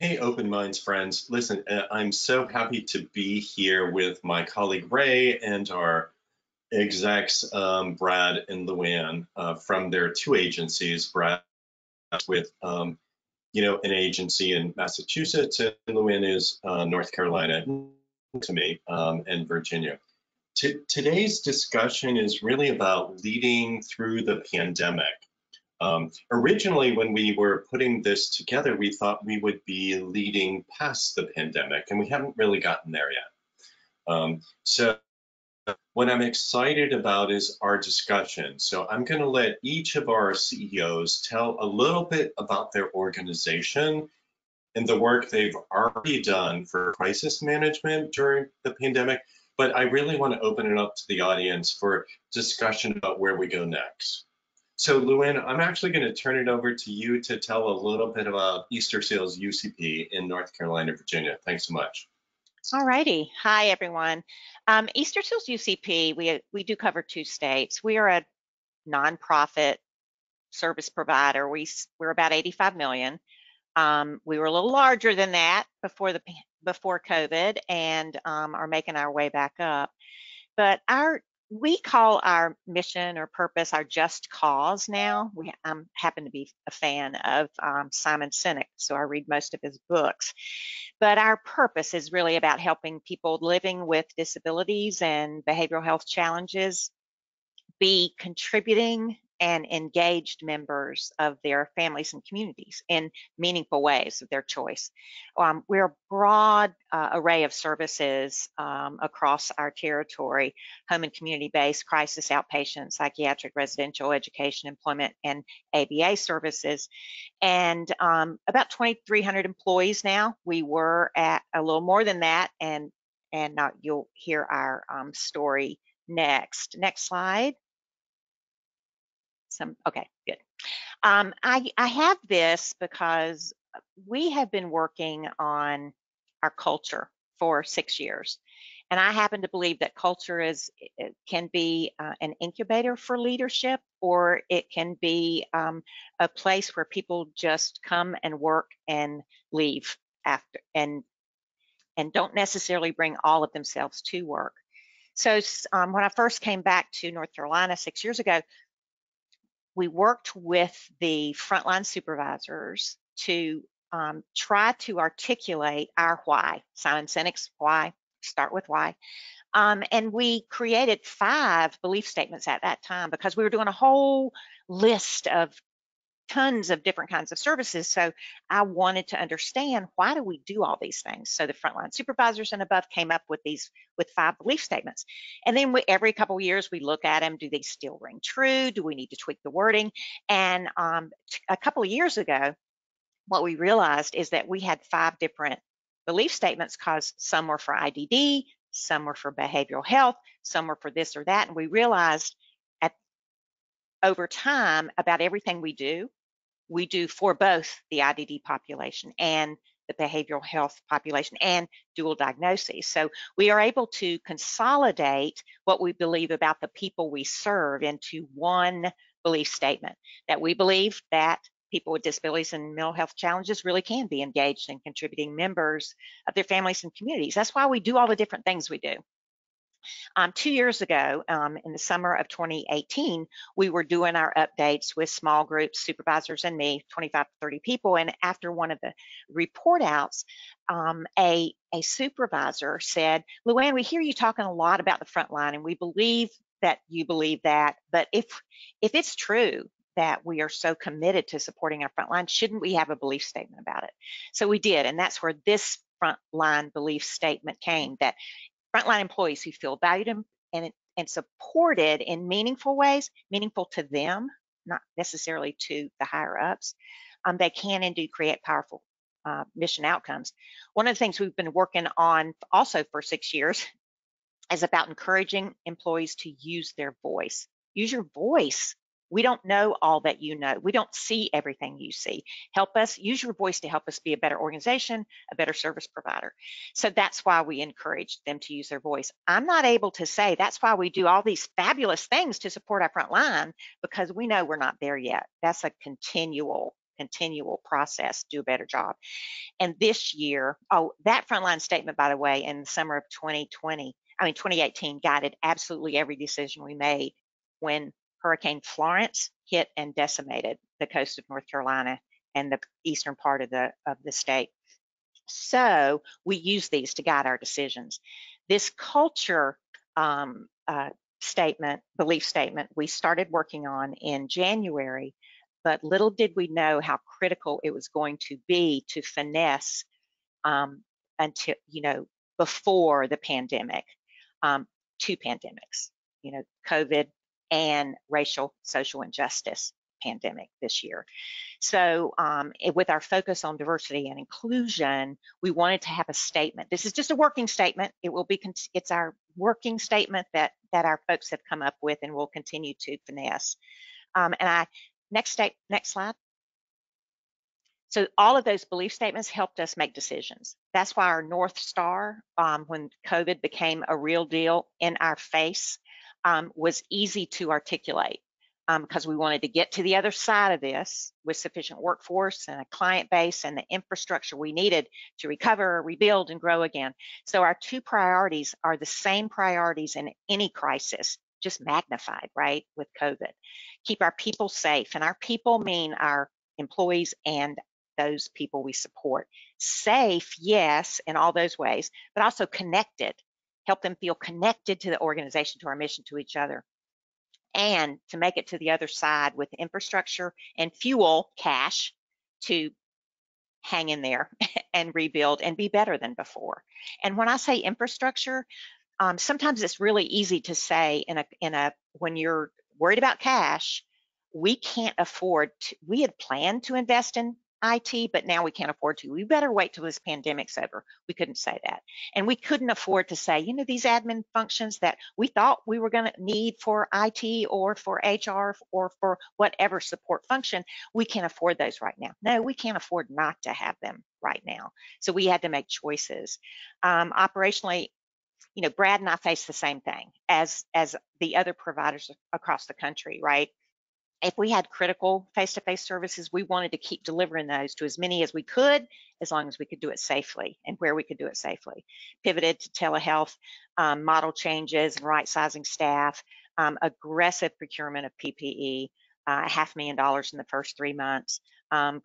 Hey, Open Minds friends. Listen, I'm so happy to be here with my colleague Ray and our execs, Brad and Luanne, from their two agencies. Brad with, an agency in Massachusetts, and Luanne is North Carolina to me, and Virginia. Today's discussion is really about leading through the pandemic. Originally, when we were putting this together, we thought we would be leading past the pandemic, and we haven't really gotten there yet. So what I'm excited about is our discussion. So I'm going to let each of our CEOs tell a little bit about their organization and the work they've already done for crisis management during the pandemic. But I really want to open it up to the audience for discussion about where we go next. So Luanne, I'm actually going to turn it over to you to tell a little bit about Easterseals UCP in North Carolina, Virginia. Thanks so much. All righty. Hi, everyone. Easterseals UCP, we do cover 2 states. We are a nonprofit service provider. We're about 85 million. We were a little larger than that before COVID, and are making our way back up. But we call our mission or purpose our just cause now. We happen to be a fan of Simon Sinek, so I read most of his books. But our purpose is really about helping people living with disabilities and behavioral health challenges be contributing and engaged members of their families and communities in meaningful ways of their choice. We're a broad array of services across our territory: home and community-based, crisis, outpatient, psychiatric, residential, education, employment, and ABA services. And about 2,300 employees now. We were at a little more than that, and you'll hear our story next. Next slide. Okay, good. I have this because we have been working on our culture for 6 years, and I happen to believe that culture can be an incubator for leadership, or it can be a place where people just come and work and leave after, and don't necessarily bring all of themselves to work. So when I first came back to North Carolina 6 years ago, we worked with the frontline supervisors to try to articulate our why, Simon Sinek's why, start with why. And we created 5 belief statements at that time because we were doing a whole list of tons of different kinds of services. So I wanted to understand, why do we do all these things? So the frontline supervisors and above came up with 5 belief statements. And then every couple of years we look at them. Do they still ring true? Do we need to tweak the wording? And a couple of years ago, what we realized is that we had 5 different belief statements, because some were for IDD, some were for behavioral health, some were for this or that. And we realized over time, about everything we do for both the IDD population and the behavioral health population and dual diagnoses. So we are able to consolidate what we believe about the people we serve into one belief statement, that we believe that people with disabilities and mental health challenges really can be engaged and contributing members of their families and communities. That's why we do all the different things we do. 2 years ago, in the summer of 2018, we were doing our updates with small groups, supervisors and me, 25 to 30 people. And after one of the report outs, a supervisor said, "Luanne, we hear you talking a lot about the front line, and we believe that you believe that. But if it's true that we are so committed to supporting our front line, shouldn't we have a belief statement about it?" So we did, and that's where this frontline belief statement came, that frontline employees who feel valued and supported in meaningful ways, meaningful to them, not necessarily to the higher ups, they can and do create powerful mission outcomes. One of the things we've been working on also for 6 years is about encouraging employees to use their voice. Use your voice. We don't know all that you know. We don't see everything you see. Help us, use your voice to help us be a better organization, a better service provider. So that's why we encourage them to use their voice. I'm not able to say that's why we do all these fabulous things to support our front line, because we know we're not there yet. That's a continual continual process, do a better job. And this year, that frontline statement, by the way, in the summer of 2018, guided absolutely every decision we made when Hurricane Florence hit and decimated the coast of North Carolina and the eastern part of the state. So we use these to guide our decisions. This culture belief statement, we started working on in January, but little did we know how critical it was going to be to finesse until, before the pandemic, 2 pandemics, COVID and racial social injustice pandemic this year. So with our focus on diversity and inclusion, we wanted to have a statement. This is just a working statement. It's our working statement that our folks have come up with, and we'll continue to finesse. Next slide. So all of those belief statements helped us make decisions. That's why our North Star, when COVID became a real deal in our face, was easy to articulate, because we wanted to get to the other side of this with sufficient workforce and a client base and the infrastructure we needed to recover, rebuild, and grow again. So our 2 priorities are the same priorities in any crisis, just magnified, right, with COVID. Keep our people safe, and our people mean our employees and those people we support. Safe, yes, in all those ways, but also connected. Help them feel connected to the organization, to our mission, to each other. And to make it to the other side with infrastructure and fuel, cash, to hang in there and rebuild and be better than before. And when I say infrastructure, sometimes it's really easy to say when you're worried about cash, we can't afford to. We had planned to invest in IT, but now we can't afford to. We better wait till this pandemic's over. We couldn't say that. And we couldn't afford to say, these admin functions that we thought we were going to need for IT or for HR or for whatever support function, we can't afford those right now. No, we can't afford not to have them right now. So we had to make choices. Operationally, Brad and I face the same thing as the other providers across the country, right? If we had critical face-to-face services, we wanted to keep delivering those to as many as we could, as long as we could do it safely and where we could do it safely. Pivoted to telehealth, model changes and right-sizing staff, aggressive procurement of PPE, $500,000 in the first 3 months,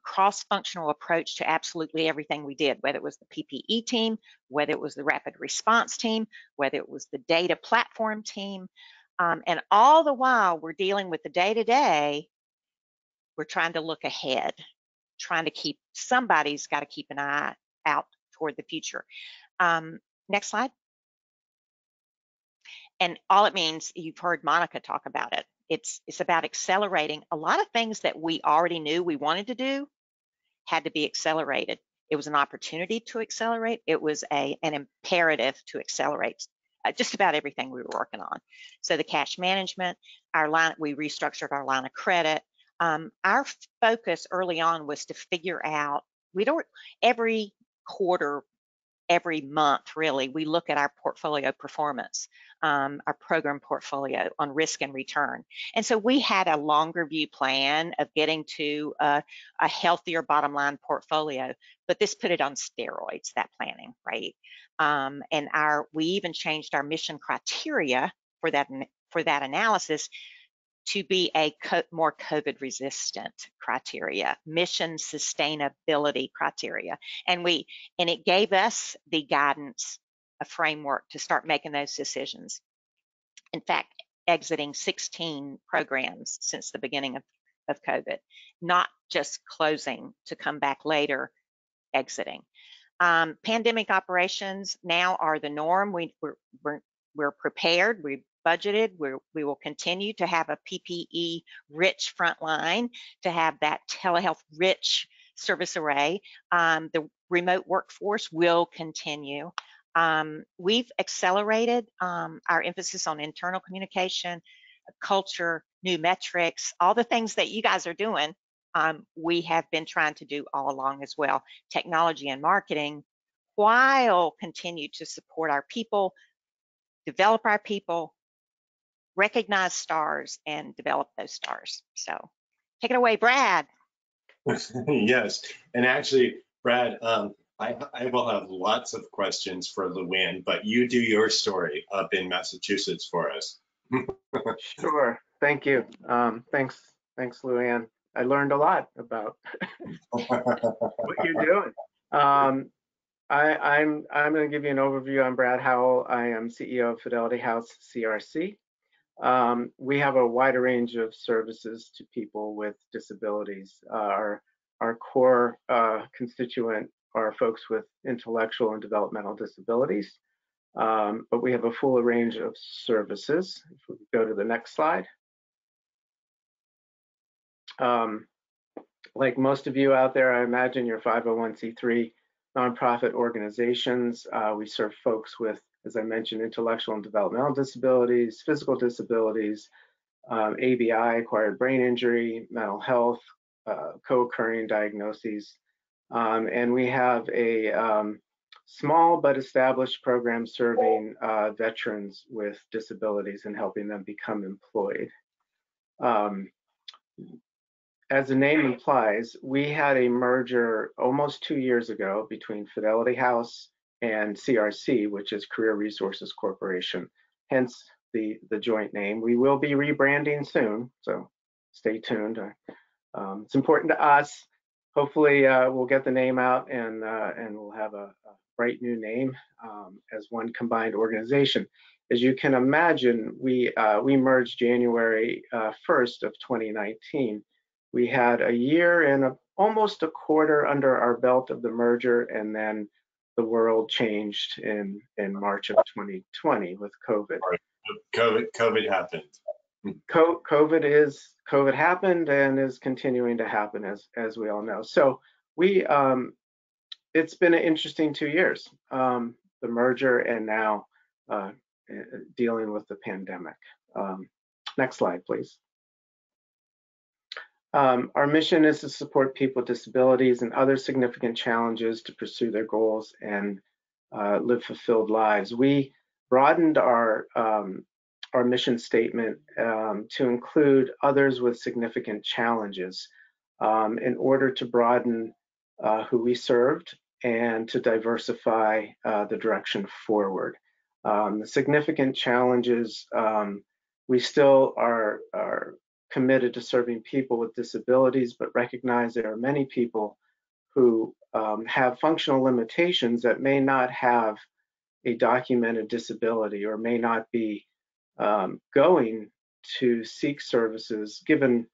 cross-functional approach to absolutely everything we did, whether it was the PPE team, whether it was the rapid response team, whether it was the data platform team. And all the while we're dealing with the day-to-day, we're trying to look ahead, somebody's got to keep an eye out toward the future. Next slide. And all it means, you've heard Monica talk about it, it's about accelerating. A lot of things that we already knew we wanted to do had to be accelerated. It was an opportunity to accelerate. It was an imperative to accelerate just about everything we were working on. So the cash management, we restructured our line of credit. Our focus early on was to figure out, every quarter, every month, really, we look at our portfolio performance, our program portfolio on risk and return. And so we had a longer view plan of getting to a healthier bottom line portfolio, but this put it on steroids, that planning, right? And we even changed our mission criteria for that analysis to be a more COVID resistant criteria, mission sustainability criteria. And it gave us the guidance, a framework to start making those decisions. In fact, exiting 16 programs since the beginning of COVID, not just closing to come back later, exiting. Pandemic operations now are the norm. We're prepared. We budgeted. We will continue to have a PPE rich frontline, to have that telehealth rich service array. The remote workforce will continue. We've accelerated our emphasis on internal communication, culture, new metrics, all the things that you guys are doing. We have been trying to do all along as well, technology and marketing, while continue to support our people, develop our people, recognize stars, and develop those stars. So take it away, Brad. Yes, and actually, Brad, I will have lots of questions for Luanne, but you do your story up in Massachusetts for us. Sure. Thank you. Thanks, Luanne. I learned a lot about what you're doing. I'm going to give you an overview. I'm Brad Howell. I am CEO of Fidelity House CRC. We have a wider range of services to people with disabilities. Our core constituent are folks with intellectual and developmental disabilities, but we have a full range of services. If we go to the next slide. Like most of you out there, I imagine you're 501c3 nonprofit organizations. We serve folks with, as I mentioned, intellectual and developmental disabilities, physical disabilities, ABI, acquired brain injury, mental health, co-occurring diagnoses. And we have a small but established program serving veterans with disabilities and helping them become employed. As the name implies, we had a merger almost 2 years ago between Fidelity House and CRC, which is Career Resources Corporation, hence the joint name. We will be rebranding soon, so stay tuned. It's important to us. Hopefully we'll get the name out and we'll have a bright new name as one combined organization. As you can imagine, we merged January 1st of 2019. We had a year and almost a quarter under our belt of the merger, and then the world changed in March of 2020 with COVID. COVID happened. COVID happened and is continuing to happen, as we all know. So it's been an interesting 2 years, the merger and now dealing with the pandemic. Next slide, please. Our mission is to support people with disabilities and other significant challenges to pursue their goals and live fulfilled lives. We broadened our mission statement to include others with significant challenges in order to broaden who we served and to diversify the direction forward. The significant challenges, we still are committed to serving people with disabilities, but recognize there are many people who have functional limitations that may not have a documented disability or may not be going to seek services. Given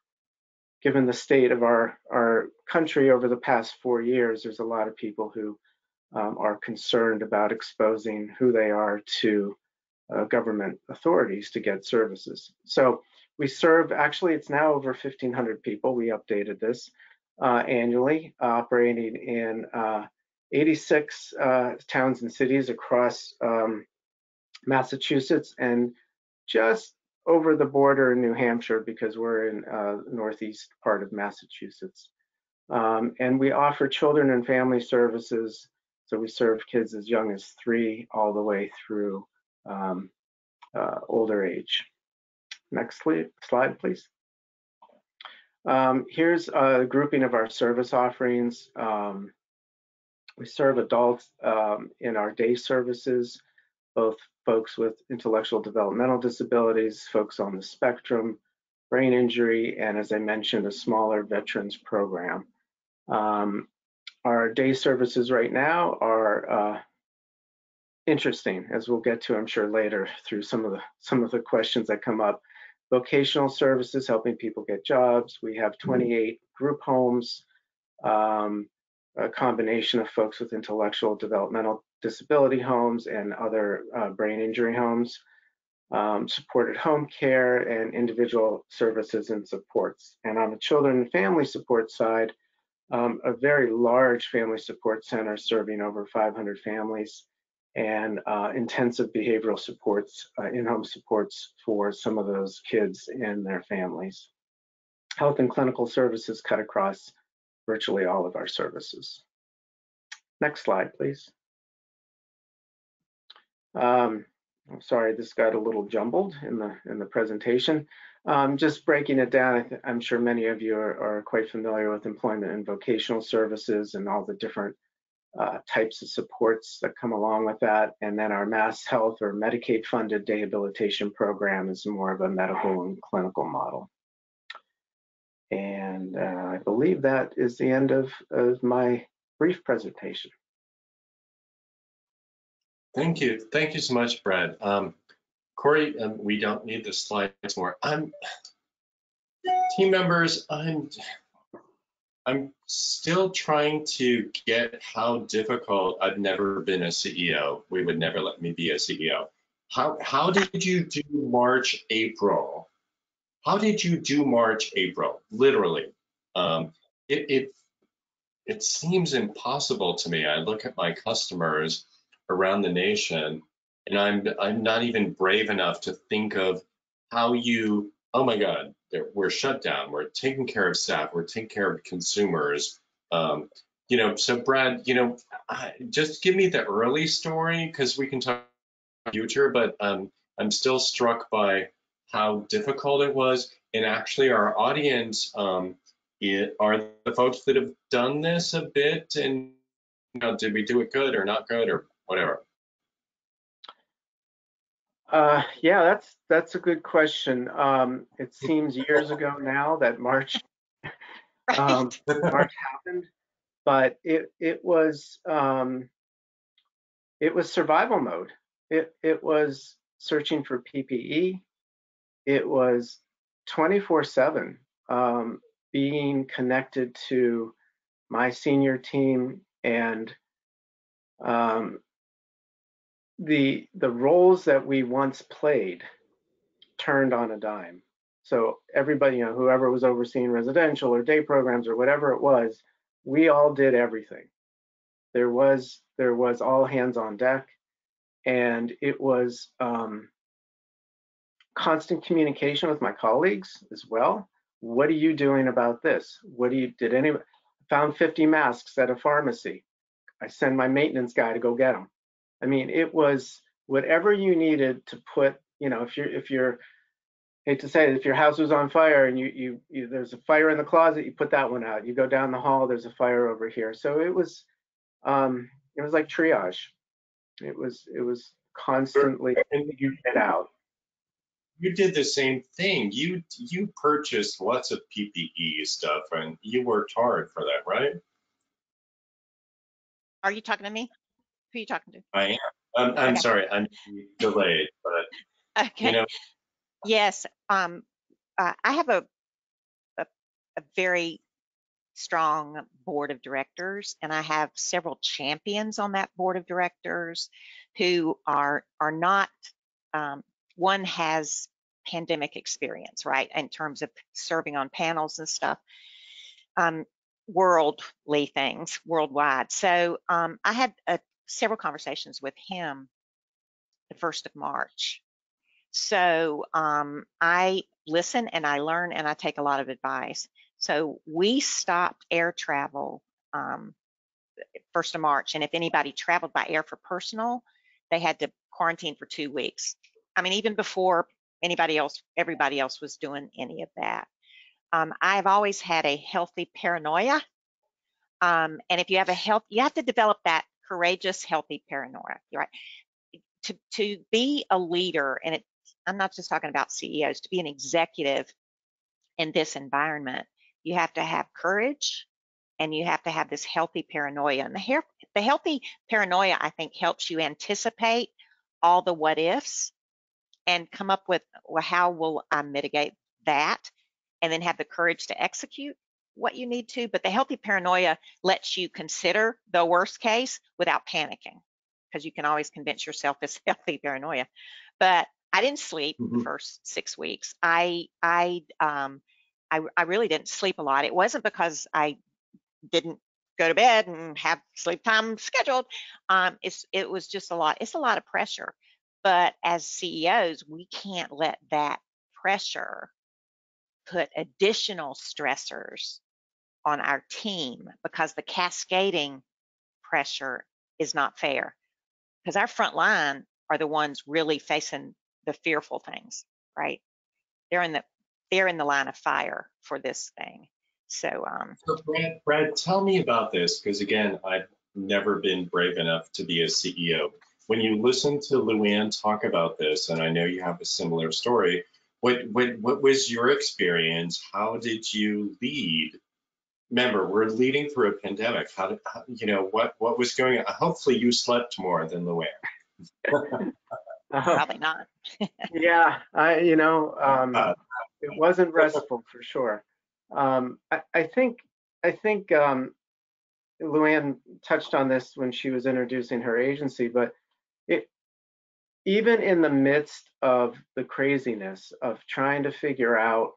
the state of our country over the past 4 years, there's a lot of people who are concerned about exposing who they are to government authorities to get services. So we serve, actually, it's now over 1,500 people. We updated this annually, operating in 86 towns and cities across Massachusetts and just over the border in New Hampshire, because we're in northeast part of Massachusetts. And we offer children and family services. So we serve kids as young as 3 all the way through older age. Next slide, please. Here's a grouping of our service offerings. We serve adults in our day services, both folks with intellectual developmental disabilities, folks on the spectrum, brain injury, and as I mentioned, a smaller veterans program. Our day services right now are interesting, as we'll get to, I'm sure, later through some of the questions that come up. Vocational services, helping people get jobs. We have 28 group homes, a combination of folks with intellectual developmental disability homes and other brain injury homes, supported home care and individual services and supports. And on the children and family support side, a very large family support center serving over 500 families, and intensive behavioral supports, in-home supports for some of those kids and their families. Health and clinical services cut across virtually all of our services. Next slide, please. I'm sorry, this got a little jumbled in the presentation. Just breaking it down, I'm sure many of you are quite familiar with employment and vocational services and all the different types of supports that come along with that. And then our Mass Health or Medicaid funded rehabilitation program is more of a medical and clinical model. And I believe that is the end of my brief presentation. Thank you. Thank you so much, Brad. Corey, we don't need the slides more. Team members, I'm still trying to get how difficult. I've never been a CEO. We would never let me be a CEO. How did you do March, April? How did you do March, April? Literally, it seems impossible to me. I look at my customers around the nation, and I'm not even brave enough to think of how you. Oh my God, we're shut down. We're taking care of staff. We're taking care of consumers. So Brad, just give me the early story because we can talk about the future. But I'm still struck by how difficult it was, and actually our audience. Are the folks that have done this a bit, and did we do it good or not good or whatever? Yeah, that's a good question. It seems years ago now that March Right. March happened, but it was survival mode. It was searching for PPE. It was 24/7 being connected to my senior team and the roles that we once played turned on a dime. So everybody, whoever was overseeing residential or day programs or whatever it was, we all did everything. There was all hands on deck, and it was constant communication with my colleagues as well. What are you doing about this? Found 50 masks at a pharmacy. I send my maintenance guy to go get them. I mean, it was whatever you needed to put, if you're hate to say it, if your house was on fire and you there's a fire in the closet, you put that one out. You go down the hall, there's a fire over here. So it was like triage. It was constantly figuring it out. You did the same thing. You purchased lots of PPE stuff, and you worked hard for that, right? Are you talking to me? Who are you talking to? I am. I'm Okay. sorry, I'm delayed, but Okay. Yes. I have a very strong board of directors, and I have several champions on that board of directors who are not. One has pandemic experience, right, in terms of serving on panels and stuff, worldly things, worldwide. So I had several conversations with him the 1st of March. So I listen and I learn and I take a lot of advice. So we stopped air travel 1st of March. And if anybody traveled by air for personal, they had to quarantine for 2 weeks. I mean, even before everybody else was doing any of that. I've always had a healthy paranoia. And if you have you have to develop that courageous, healthy paranoia, right? To be a leader, and I'm not just talking about CEOs, to be an executive in this environment, you have to have courage and you have to have this healthy paranoia. And the healthy paranoia, I think, helps you anticipate all the what ifs and come up with, well, how will I mitigate that? And then have the courage to execute what you need to. But the healthy paranoia lets you consider the worst case without panicking, because you can always convince yourself it's healthy paranoia. But I didn't sleep the first 6 weeks. I really didn't sleep a lot. It wasn't because I didn't go to bed and have sleep time scheduled. It was just a lot. It's a lot of pressure. But as CEOs, we can't let that pressure put additional stressors on our team, because the cascading pressure is not fair. Because our front line are the ones really facing the fearful things, right? They're in the line of fire for this thing. So, So Brad, tell me about this, because again, I've never been brave enough to be a CEO. When you listen to Luanne talk about this, and I know you have a similar story, what was your experience? How did you lead? Remember, we're leading through a pandemic. What was going on? Hopefully you slept more than Luanne. probably not. Yeah, it wasn't restful for sure. I think Luanne touched on this when she was introducing her agency, but it, even in the midst of the craziness of trying to figure out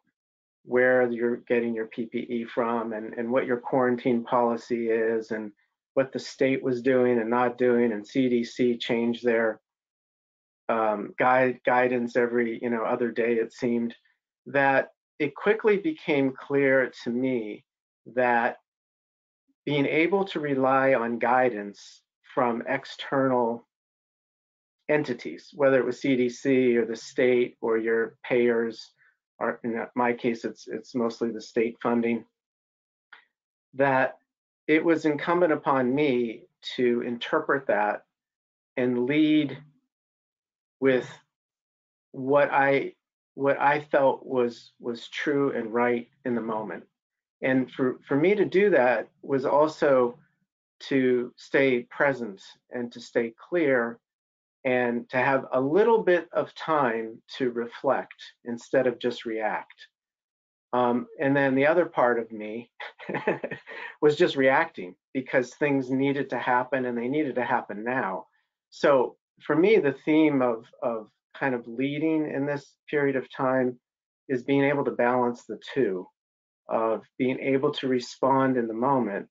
where you're getting your PPE from and what your quarantine policy is and what the state was doing and not doing, and CDC changed their guidance every other day, it seemed, that it quickly became clear to me that being able to rely on guidance from external entities, whether it was CDC or the state or your payers, or in my case, it's mostly the state funding, that it was incumbent upon me to interpret that and lead with what I felt was true and right in the moment. And for me to do that was also to stay present and to stay clear and to have a little bit of time to reflect instead of just react. And then the other part of me was just reacting because things needed to happen and they needed to happen now. So for me, the theme of kind of leading in this period of time is being able to balance the two, of being able to respond in the moment,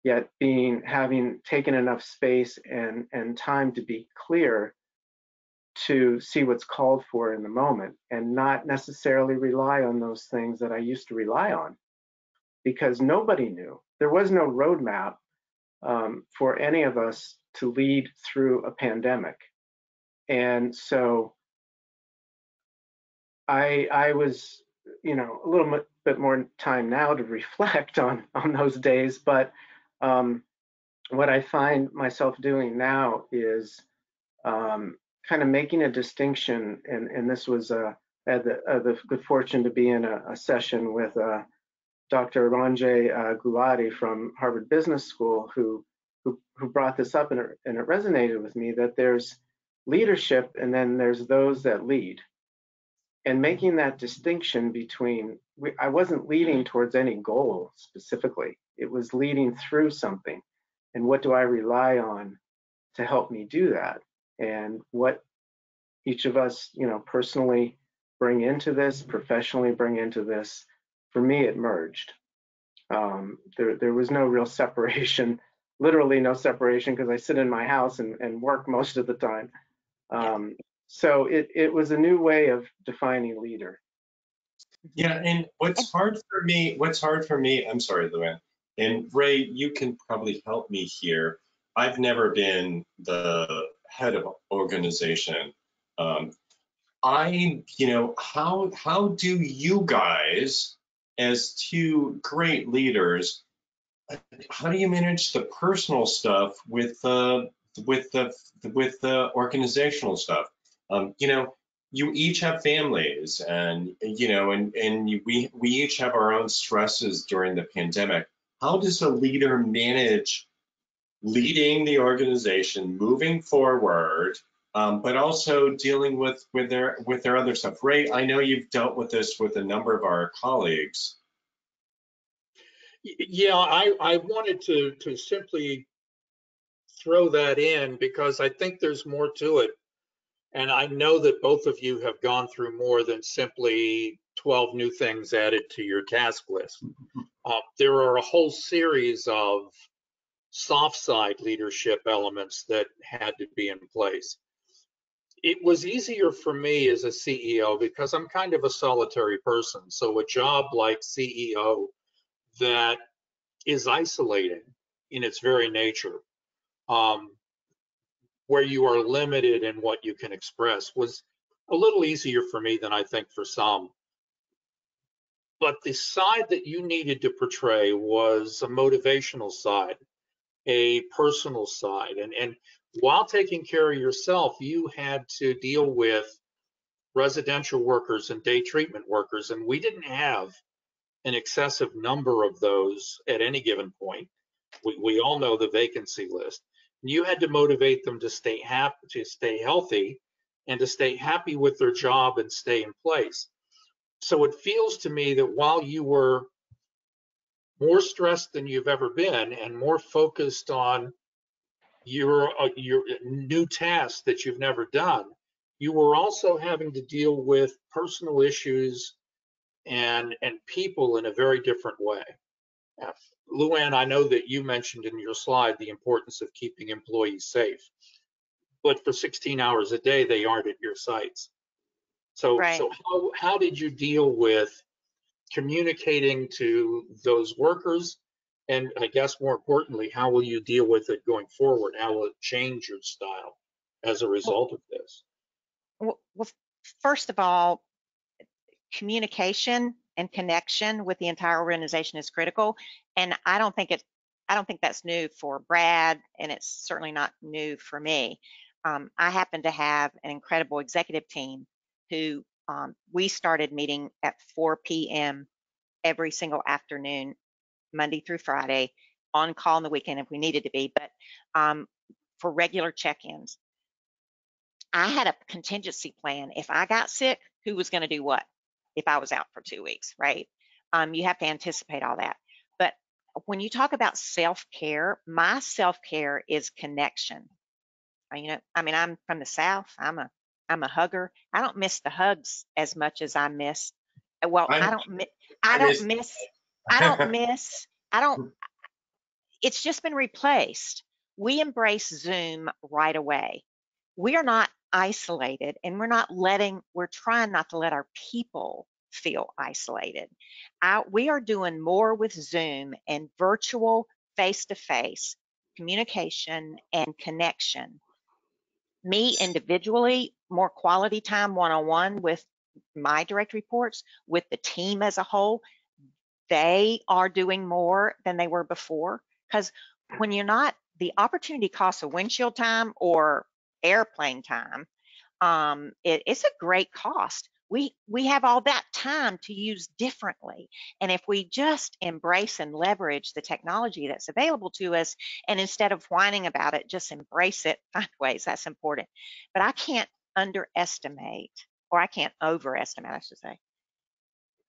yet having taken enough space and time to be clear to see what's called for in the moment and not necessarily rely on those things that I used to rely on, because nobody knew. There was no roadmap for any of us to lead through a pandemic. And so I was, a little bit more time now to reflect on those days, but what I find myself doing now is kind of making a distinction, and this was I had the good fortune to be in a session with Dr. Ranjay Gulati from Harvard Business School, who brought this up, and it resonated with me that there's leadership and then there's those that lead, and making that distinction between, I wasn't leading towards any goal specifically, it was leading through something, and what do I rely on to help me do that, and what each of us, personally bring into this, professionally bring into this. For me, it merged. There was no real separation, literally no separation, because I sit in my house and work most of the time. So it was a new way of defining leader. Yeah, and what's hard for me, I'm sorry, Luanne, and Ray, you can probably help me here. I've never been the head of organization. How do you guys, as two great leaders, how do you manage the personal stuff with the organizational stuff? You each have families, and we each have our own stresses during the pandemic. How does a leader manage leading the organization, moving forward, but also dealing with their other stuff? Ray, I know you've dealt with this with a number of our colleagues. Yeah, I wanted to simply throw that in because I think there's more to it. And I know that both of you have gone through more than simply 12 new things added to your task list. There are a whole series of soft side leadership elements that had to be in place. It was easier for me as a CEO because I'm kind of a solitary person. So a job like CEO that is isolating in its very nature, where you are limited in what you can express was a little easier for me than I think for some. But the side that you needed to portray was a motivational side, a personal side. And while taking care of yourself, you had to deal with residential workers and day treatment workers. And we didn't have an excessive number of those at any given point. We all know the vacancy list. You had to motivate them to stay happy, to stay healthy, and to stay happy with their job and stay in place. So it feels to me that while you were more stressed than you've ever been and more focused on your new tasks that you've never done, you were also having to deal with personal issues and people in a very different way. Luanne, I know that you mentioned in your slide the importance of keeping employees safe, but for 16 hours a day, they aren't at your sites. So, Right. so how did you deal with communicating to those workers? And I guess more importantly, how will you deal with it going forward? How will it change your style as a result of this? Well, first of all, communication and connection with the entire organization is critical. And I don't think that's new for Brad, and it's certainly not new for me. I happen to have an incredible executive team who we started meeting at 4 p.m. every single afternoon, Monday through Friday, on call on the weekend if we needed to be, but for regular check-ins. I had a contingency plan. If I got sick, who was going to do what if I was out for 2 weeks, right? You have to anticipate all that. But when you talk about self-care, my self-care is connection. You know, I mean, I'm from the South. I'm a hugger. I don't miss the hugs as much as I miss. Well, it's just been replaced. We embrace Zoom right away. We are not isolated, and we're trying not to let our people feel isolated. We are doing more with Zoom and virtual face-to-face communication and connection. Me individually, more quality time one-on-one with my direct reports, with the team as a whole. They are doing more than they were before, because when you're not, the opportunity cost of windshield time or airplane time, it's a great cost. We have all that time to use differently. And if we just embrace and leverage the technology that's available to us, and instead of whining about it, just embrace it, find ways, that's important. But I can't underestimate, or I can't overestimate, I should say,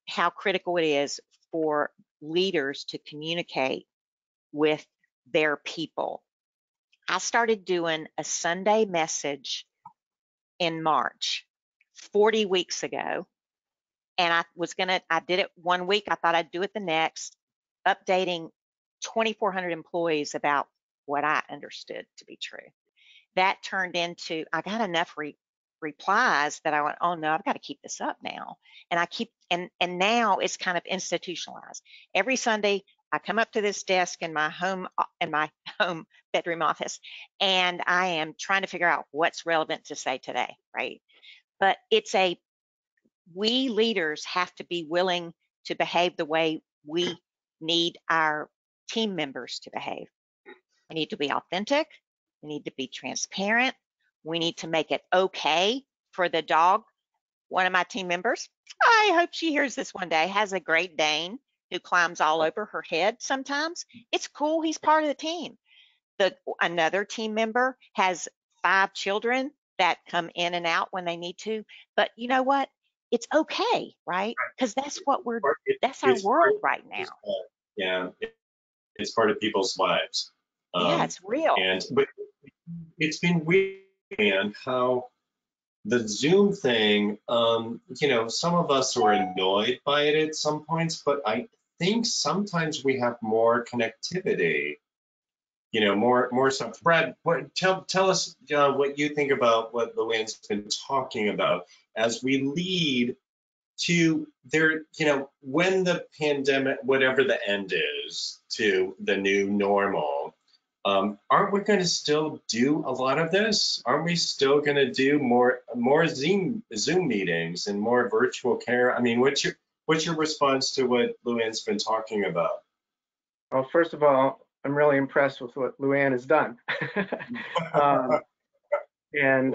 how critical it is for leaders to communicate with their people. I started doing a Sunday message in March, 40 weeks ago. And I did it 1 week. I thought I'd do it the next, updating 2,400 employees about what I understood to be true. That turned into, I got enough replies that I went, oh no, I've got to keep this up now. And and now it's kind of institutionalized. Every Sunday, I come up to this desk in my home bedroom office, and I am trying to figure out what's relevant to say today, right? But we leaders have to be willing to behave the way we need our team members to behave. We need to be authentic. We need to be transparent. We need to make it okay for the dog. One of my team members, I hope she hears this one day, has a Great Dane who climbs all over her head sometimes. It's cool. He's part of the team. Another team member has 5 children that come in and out when they need to. But you know what? It's okay, right? Because that's our world right now. Yeah, it's part of people's lives. Yeah, it's real. But it's been weird, and how the Zoom thing, some of us were annoyed by it at some points, but I think sometimes we have more connectivity, more stuff. Brad, tell us what you think about what Luanne's been talking about as we lead to when the pandemic, whatever the end is, to the new normal. aren't we going to still do a lot of this? Aren't we still going to do more Zoom meetings and more virtual care? I mean, what's your response to what Luanne's been talking about? Well, first of all, I'm really impressed with what Luanne has done. And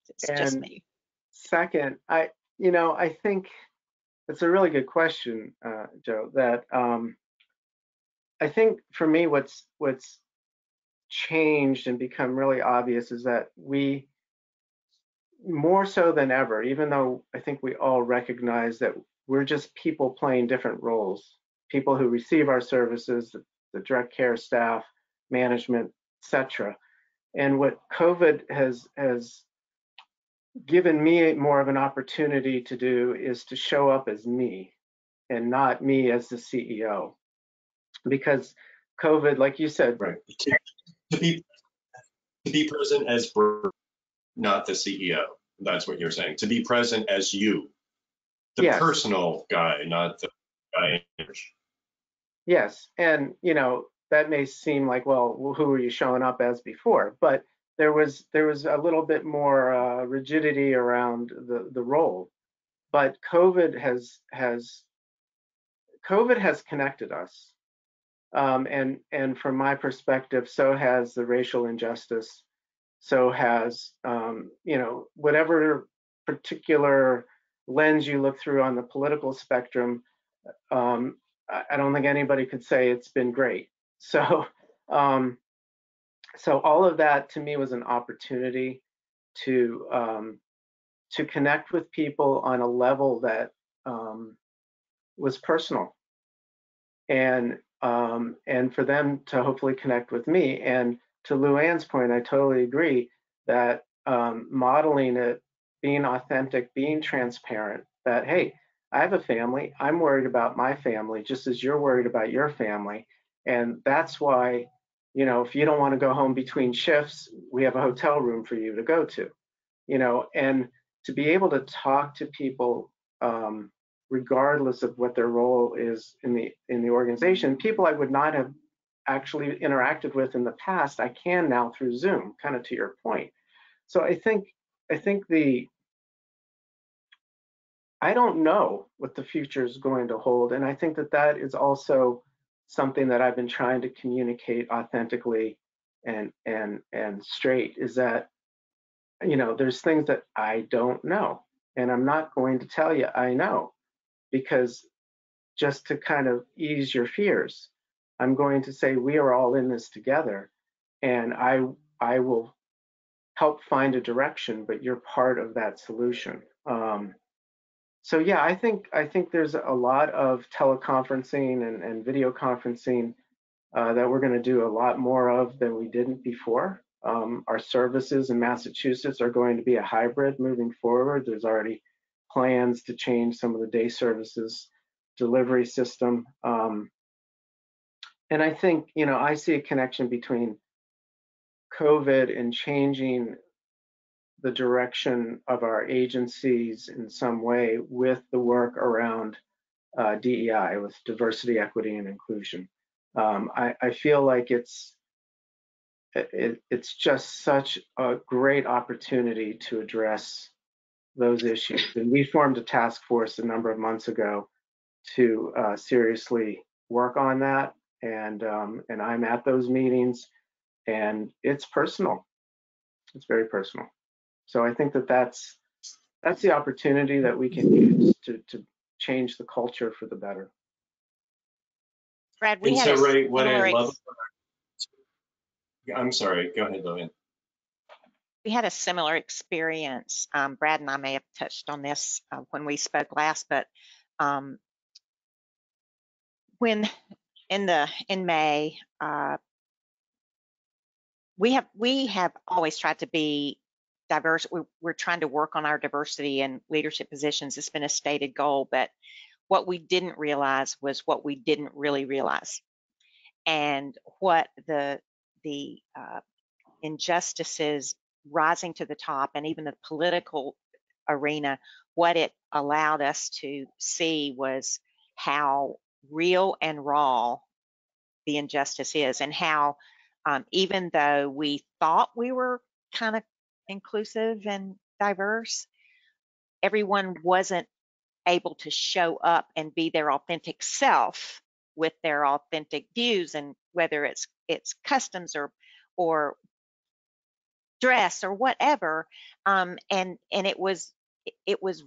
it's just me. Second, I think it's a really good question, Joe. That I think for me, what's changed and become really obvious is that we, more so than ever, even though I think we all recognize that we're just people playing different roles, people who receive our services, the direct care staff, management, etc. And what COVID has given me more of an opportunity to do is to show up as me and not me as the CEO. Because COVID, like you said, right, to be present as not the CEO. That's what you're saying. To be present as you, the yes. personal guy, not the guy. Yes, and that may seem like, well, who were you showing up as before? But there was a little bit more rigidity around the role. But COVID has connected us, and from my perspective, so has the racial injustice. So has whatever particular lens you look through on the political spectrum. I don't think anybody could say it's been great. So all of that to me was an opportunity to connect with people on a level that was personal, and for them to hopefully connect with me. And to Luanne's point, I totally agree that modeling it, being authentic, being transparent, that, hey, I have a family, I'm worried about my family just as you're worried about your family. And that's why, if you don't want to go home between shifts, we have a hotel room for you to go to, and to be able to talk to people regardless of what their role is in the organization, people I would not have actually interacted with in the past, I can now through Zoom, kind of to your point. So I think I don't know what the future is going to hold, and I think that is also something that I've been trying to communicate authentically and straight, is that there's things that I don't know, and I'm not going to tell you I know, because just to kind of ease your fears, I'm going to say we are all in this together, and I will help find a direction, but you're part of that solution. So yeah, I think there's a lot of teleconferencing and video conferencing that we're going to do a lot more of than we didn't before. Our services in Massachusetts are going to be a hybrid moving forward. There's already plans to change some of the day services delivery system. And I think, I see a connection between COVID and changing the direction of our agencies in some way with the work around DEI, with diversity, equity, and inclusion. I feel like it's just such a great opportunity to address those issues. And we formed a task force a number of months ago to seriously work on that. And I'm at those meetings, and it's personal. It's very personal. So I think that's the opportunity that we can use to change the culture for the better. Brad, we and had so, Ray, what I love. I'm sorry. Go ahead, Lillian. We had a similar experience. Brad and I may have touched on this when we spoke last, but when in May, we have always tried to be diverse. We're trying to work on our diversity and leadership positions. It's been a stated goal, but what we didn't realize was what we didn't really realize, and what the injustices rising to the top, and even the political arena, what it allowed us to see was how real and raw the injustice is, and how even though we thought we were kind of inclusive and diverse, everyone wasn't able to show up and be their authentic self with their authentic views, and whether it's customs or dress or whatever. And it was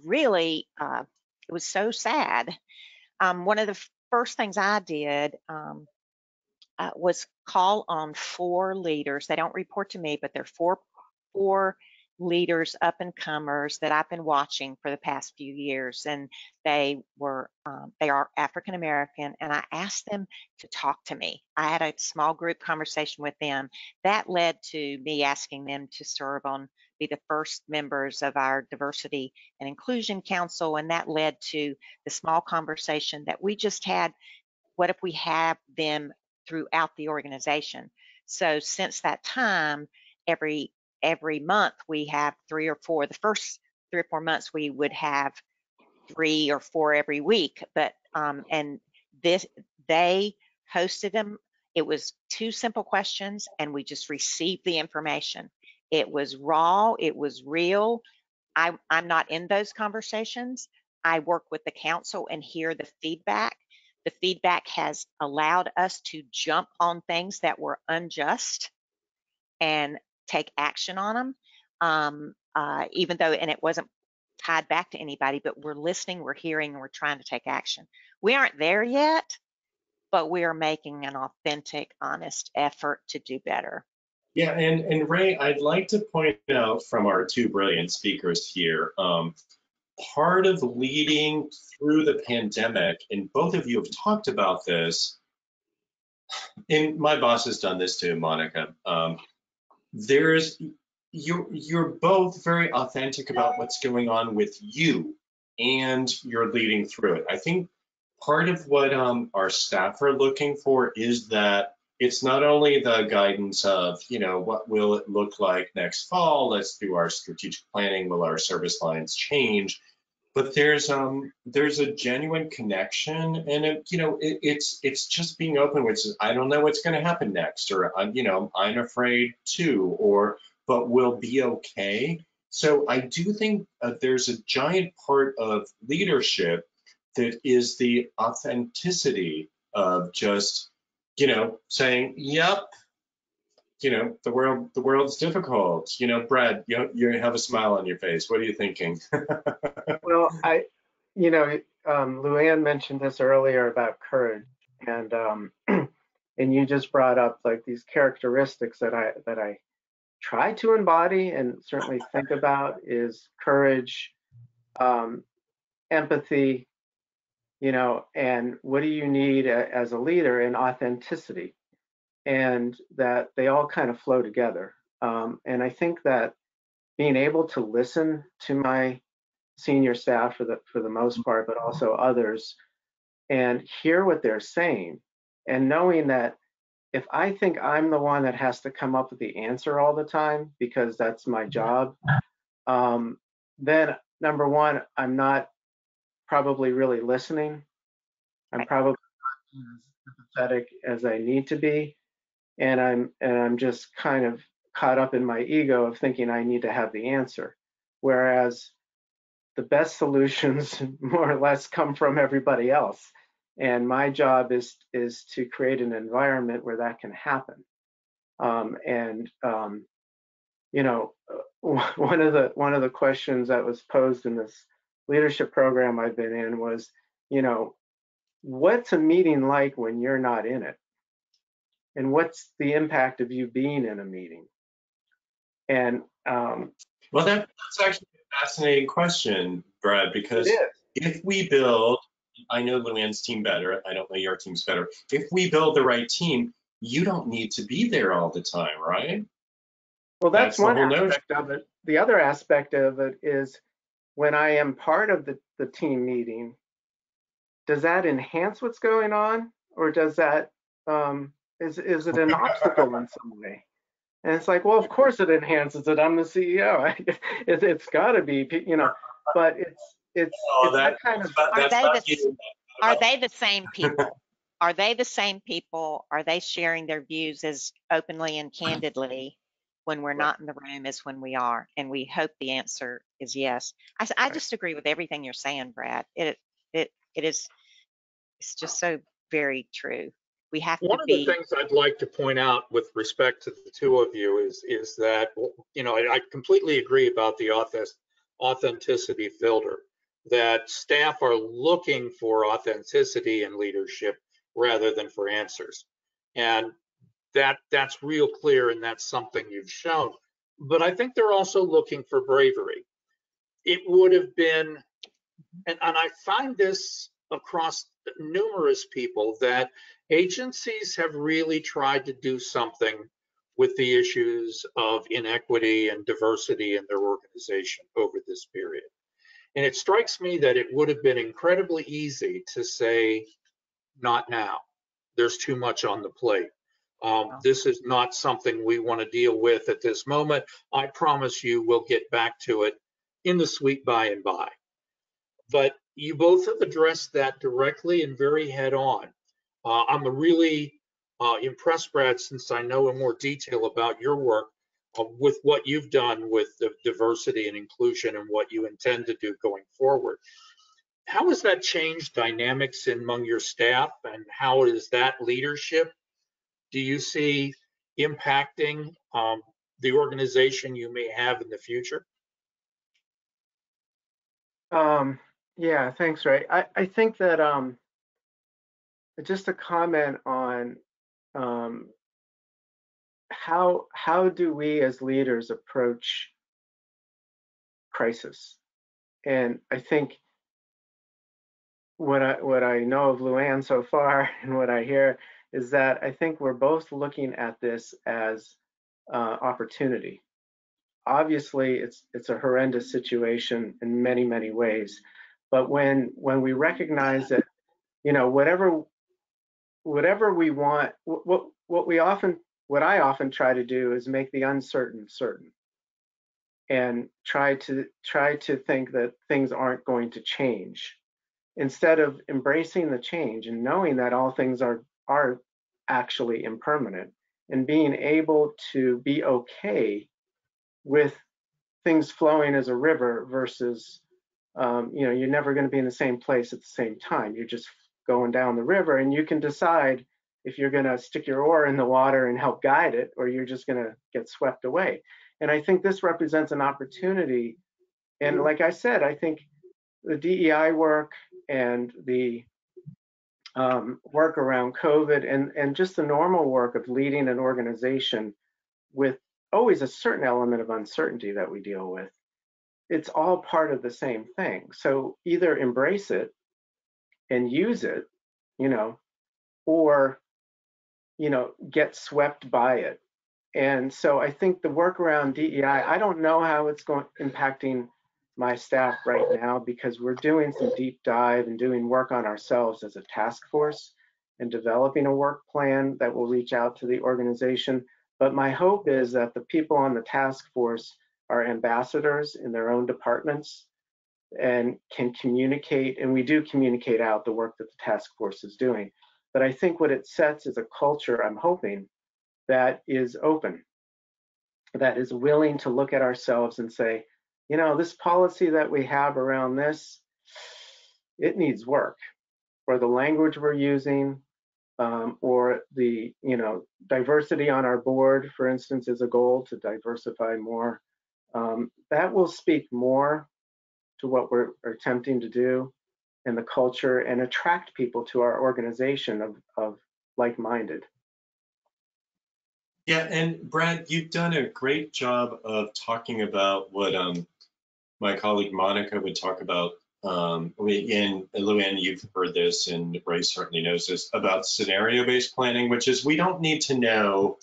really it was so sad. One of the first things I did was call on 4 leaders. They don't report to me, but they're four leaders, up and comers, that I've been watching for the past few years, and they are African American, and I asked them to talk to me. I had a small group conversation with them that led to me asking them to serve be the first members of our Diversity and Inclusion Council, and that led to the small conversation that we just had. What if we have them throughout the organization? So since that time, every month we have 3 or 4. The first 3 or 4 months we would have 3 or 4 every week, but and they hosted them. It was 2 simple questions, and we just received the information. It was raw, it was real. I'm not in those conversations. I work with the council and hear the feedback. The feedback has allowed us to jump on things that were unjust and take action on them, even though, and it wasn't tied back to anybody, but we're listening, we're hearing, and we're trying to take action. We aren't there yet, but we are making an authentic, honest effort to do better. Yeah, and Ray, I'd like to point out from our 2 brilliant speakers here, part of leading through the pandemic, and both of you have talked about this, and my boss has done this too, Monica. You're both very authentic about what's going on with you, and you're leading through it. I think part of what our staff are looking for is that it's not only the guidance of, what will it look like next fall? Let's do our strategic planning. Will our service lines change? But there's a genuine connection, and it's just being open, which is, I don't know what's going to happen next, or I'm afraid too, but we'll be okay. So I do think there's a giant part of leadership that is the authenticity of just saying, yep, the world's difficult. Brad, you have a smile on your face. What are you thinking? Well, Luanne mentioned this earlier about courage, and and you just brought up like these characteristics that I try to embody and certainly think about is courage, empathy, and what do you need as a leader, and authenticity, and that they all kind of flow together. And I think that being able to listen to my senior staff for the most part, but also others, and hear what they're saying, and knowing that if I think I'm the one that has to come up with the answer all the time because that's my job, then number one, I'm not probably really listening. I'm probably not as empathetic as I need to be, and I'm just kind of caught up in my ego of thinking I need to have the answer, whereas the best solutions more or less come from everybody else, and my job is to create an environment where that can happen. One of the questions that was posed in this leadership program I've been in was, what's a meeting like when you're not in it? And what's the impact of you being in a meeting? And well, that's actually a fascinating question, Brad, because if we build, I know Luanne's team better, I don't know your team's better. If we build the right team, you don't need to be there all the time, right? Well, that's one aspect of it. The other aspect of it is when I am part of the team meeting, does that enhance what's going on, or does that is it an obstacle in some way? And it's like, well, of course it enhances it. I'm the CEO. It's got to be, but it's that kind of. Are they the same people? are they the same people? Are they sharing their views as openly and candidly when we're Right. not in the room as when we are? And we hope the answer is yes. I Right. just agree with everything you're saying, Brad. It is, it's just so very true. We have to One of the be, things I'd like to point out with respect to the two of you is that, you know, I completely agree about the authenticity filter, that staff are looking for authenticity in leadership rather than for answers. And that's real clear, and that's something you've shown. But I think they're also looking for bravery. It would have been, and I find this across numerous people, that agencies have really tried to do something with the issues of inequity and diversity in their organization over this period. And it strikes me that it would have been incredibly easy to say, not now. There's too much on the plate. This is not something we want to deal with at this moment. I promise you we'll get back to it in the sweet by and by. But you both have addressed that directly and very head on. I'm really impressed, Brad, since I know in more detail about your work with what you've done with the diversity and inclusion and what you intend to do going forward. How has that changed dynamics among your staff, and how is that leadership, do you see, impacting the organization you may have in the future? Yeah, thanks, Ray. I think that just a comment on how do we as leaders approach crisis? And I think what I know of Luanne so far and what I hear is that I think we're both looking at this as opportunity. Obviously, it's a horrendous situation in many ways, but when we recognize that, you know, whatever we want, what I often try to do is make the uncertain certain, and try to think that things aren't going to change, instead of embracing the change and knowing that all things are actually impermanent, and being able to be okay with things flowing as a river versus, you know, you're never going to be in the same place at the same time. You're just going down the river, and you can decide if you're going to stick your oar in the water and help guide it, or you're just going to get swept away. And I think this represents an opportunity. And like I said, I think the DEI work and the work around COVID and just the normal work of leading an organization with always a certain element of uncertainty that we deal with, it's all part of the same thing. So either embrace it and use it, you know, or, you know, get swept by it. And so I think the work around DEI, I don't know how it's impacting my staff right now, because we're doing some deep dive and doing work on ourselves as a task force and developing a work plan that will reach out to the organization. But my hope is that the people on the task force are ambassadors in their own departments and can communicate, and we do communicate out the work that the task force is doing. But I think what it sets is a culture, I'm hoping, that is open, that is willing to look at ourselves and say, you know, this policy that we have around this, it needs work. Or the language we're using, or the, you know, diversity on our board, for instance, is a goal to diversify more. That will speak more to what we're attempting to do in the culture and attract people to our organization of like-minded. Yeah, and Brad, you've done a great job of talking about what my colleague Monica would talk about. And Luanne, you've heard this, and Ray certainly knows this, about scenario-based planning, which is we don't need to know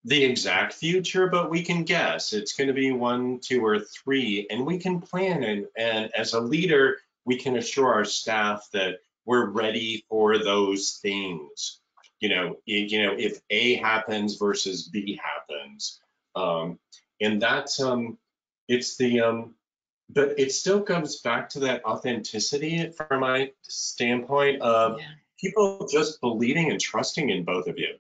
the exact future, but we can guess. It's going to be 1, 2, or 3, and we can plan. And as a leader, we can assure our staff that we're ready for those things. You know, if A happens versus B happens, and that's it's the but it still comes back to that authenticity from my standpoint of people just believing and trusting in both of you.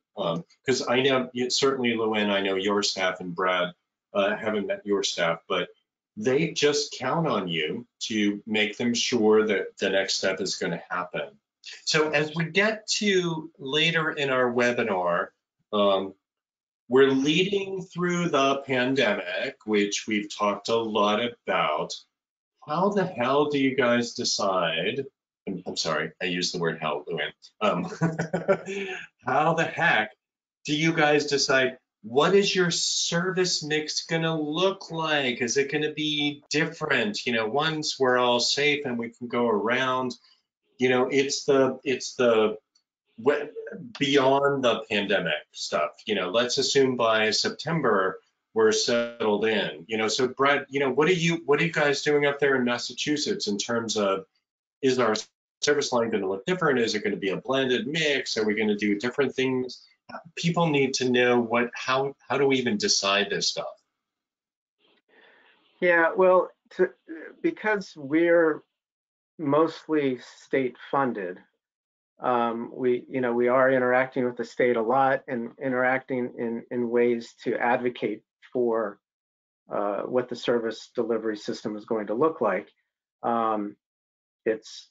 Because I know, certainly Luanne, I know your staff, and Brad, haven't met your staff, but they just count on you to make them sure that the next step is going to happen. So as we get to later in our webinar, we're leading through the pandemic, which we've talked a lot about. How the hell do you guys decide? I'm sorry, I used the word hell, Luanne. How the heck do you guys decide what is your service mix going to look like? Is it going to be different? You know, once we're all safe and we can go around, you know, it's the beyond the pandemic stuff. You know, let's assume by September we're settled in. You know, so Brad, you know, what are you guys doing up there in Massachusetts in terms of, is our service line going to look different? Is it going to be a blended mix? Are we going to do different things? People need to know how do we even decide this stuff? Yeah, well, because we're mostly state funded, we are interacting with the state a lot and interacting in ways to advocate for what the service delivery system is going to look like. It's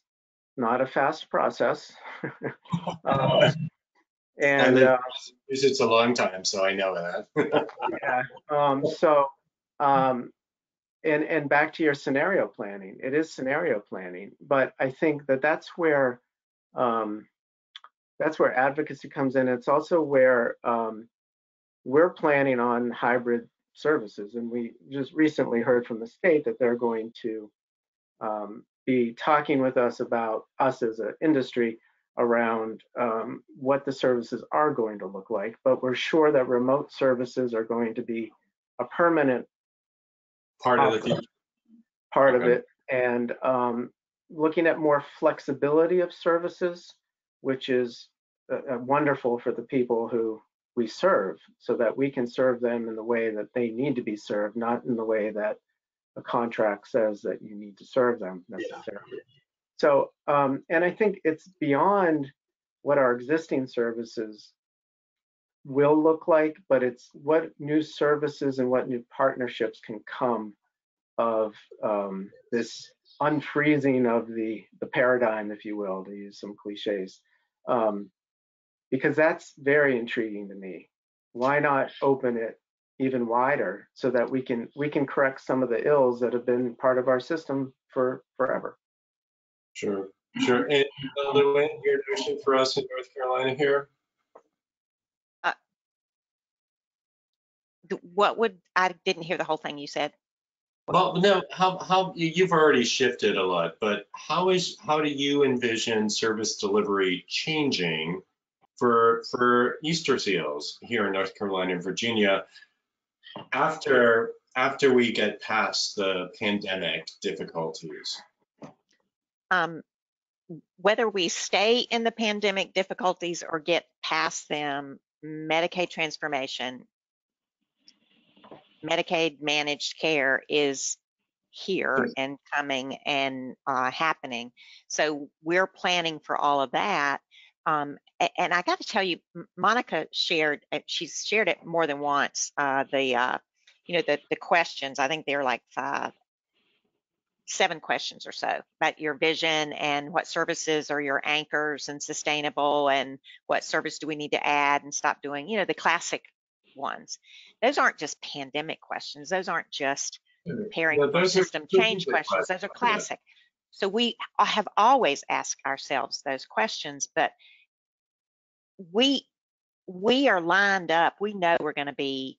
not a fast process. And it's a long time, so I know that. Yeah. And back to your scenario planning, it is scenario planning, but I think that's where advocacy comes in. It's also where we're planning on hybrid services, and we just recently heard from the state that they're going to be talking with us about us as an industry around what the services are going to look like. But we're sure that remote services are going to be a permanent part of the future. Part of it, and looking at more flexibility of services, which is wonderful for the people who we serve, so that we can serve them in the way that they need to be served, not in the way that a contract says that you need to serve them necessarily. Yeah. So, and I think it's beyond what our existing services will look like, but it's what new services and what new partnerships can come of this unfreezing of the paradigm, if you will, to use some cliches, because that's very intriguing to me. Why not open it even wider so that we can correct some of the ills that have been part of our system for forever? Sure. And Luanne, your notion for us in North Carolina here? I didn't hear the whole thing you said. Well, no, how you've already shifted a lot, but how do you envision service delivery changing for Easterseals here in North Carolina and Virginia after we get past the pandemic difficulties? Whether we stay in the pandemic difficulties or get past them, Medicaid transformation, Medicaid managed care is here and coming and happening. So we're planning for all of that. And I got to tell you, Monica shared, she's shared it more than once, the questions. I think they're like 7 questions or so about your vision and what services are your anchors and sustainable, and what service do we need to add and stop doing, the classic ones. Those aren't just pandemic questions. Those aren't just preparing for system change questions. Those are classic. Yeah. So we have always asked ourselves those questions, but we are lined up. We know we're going to be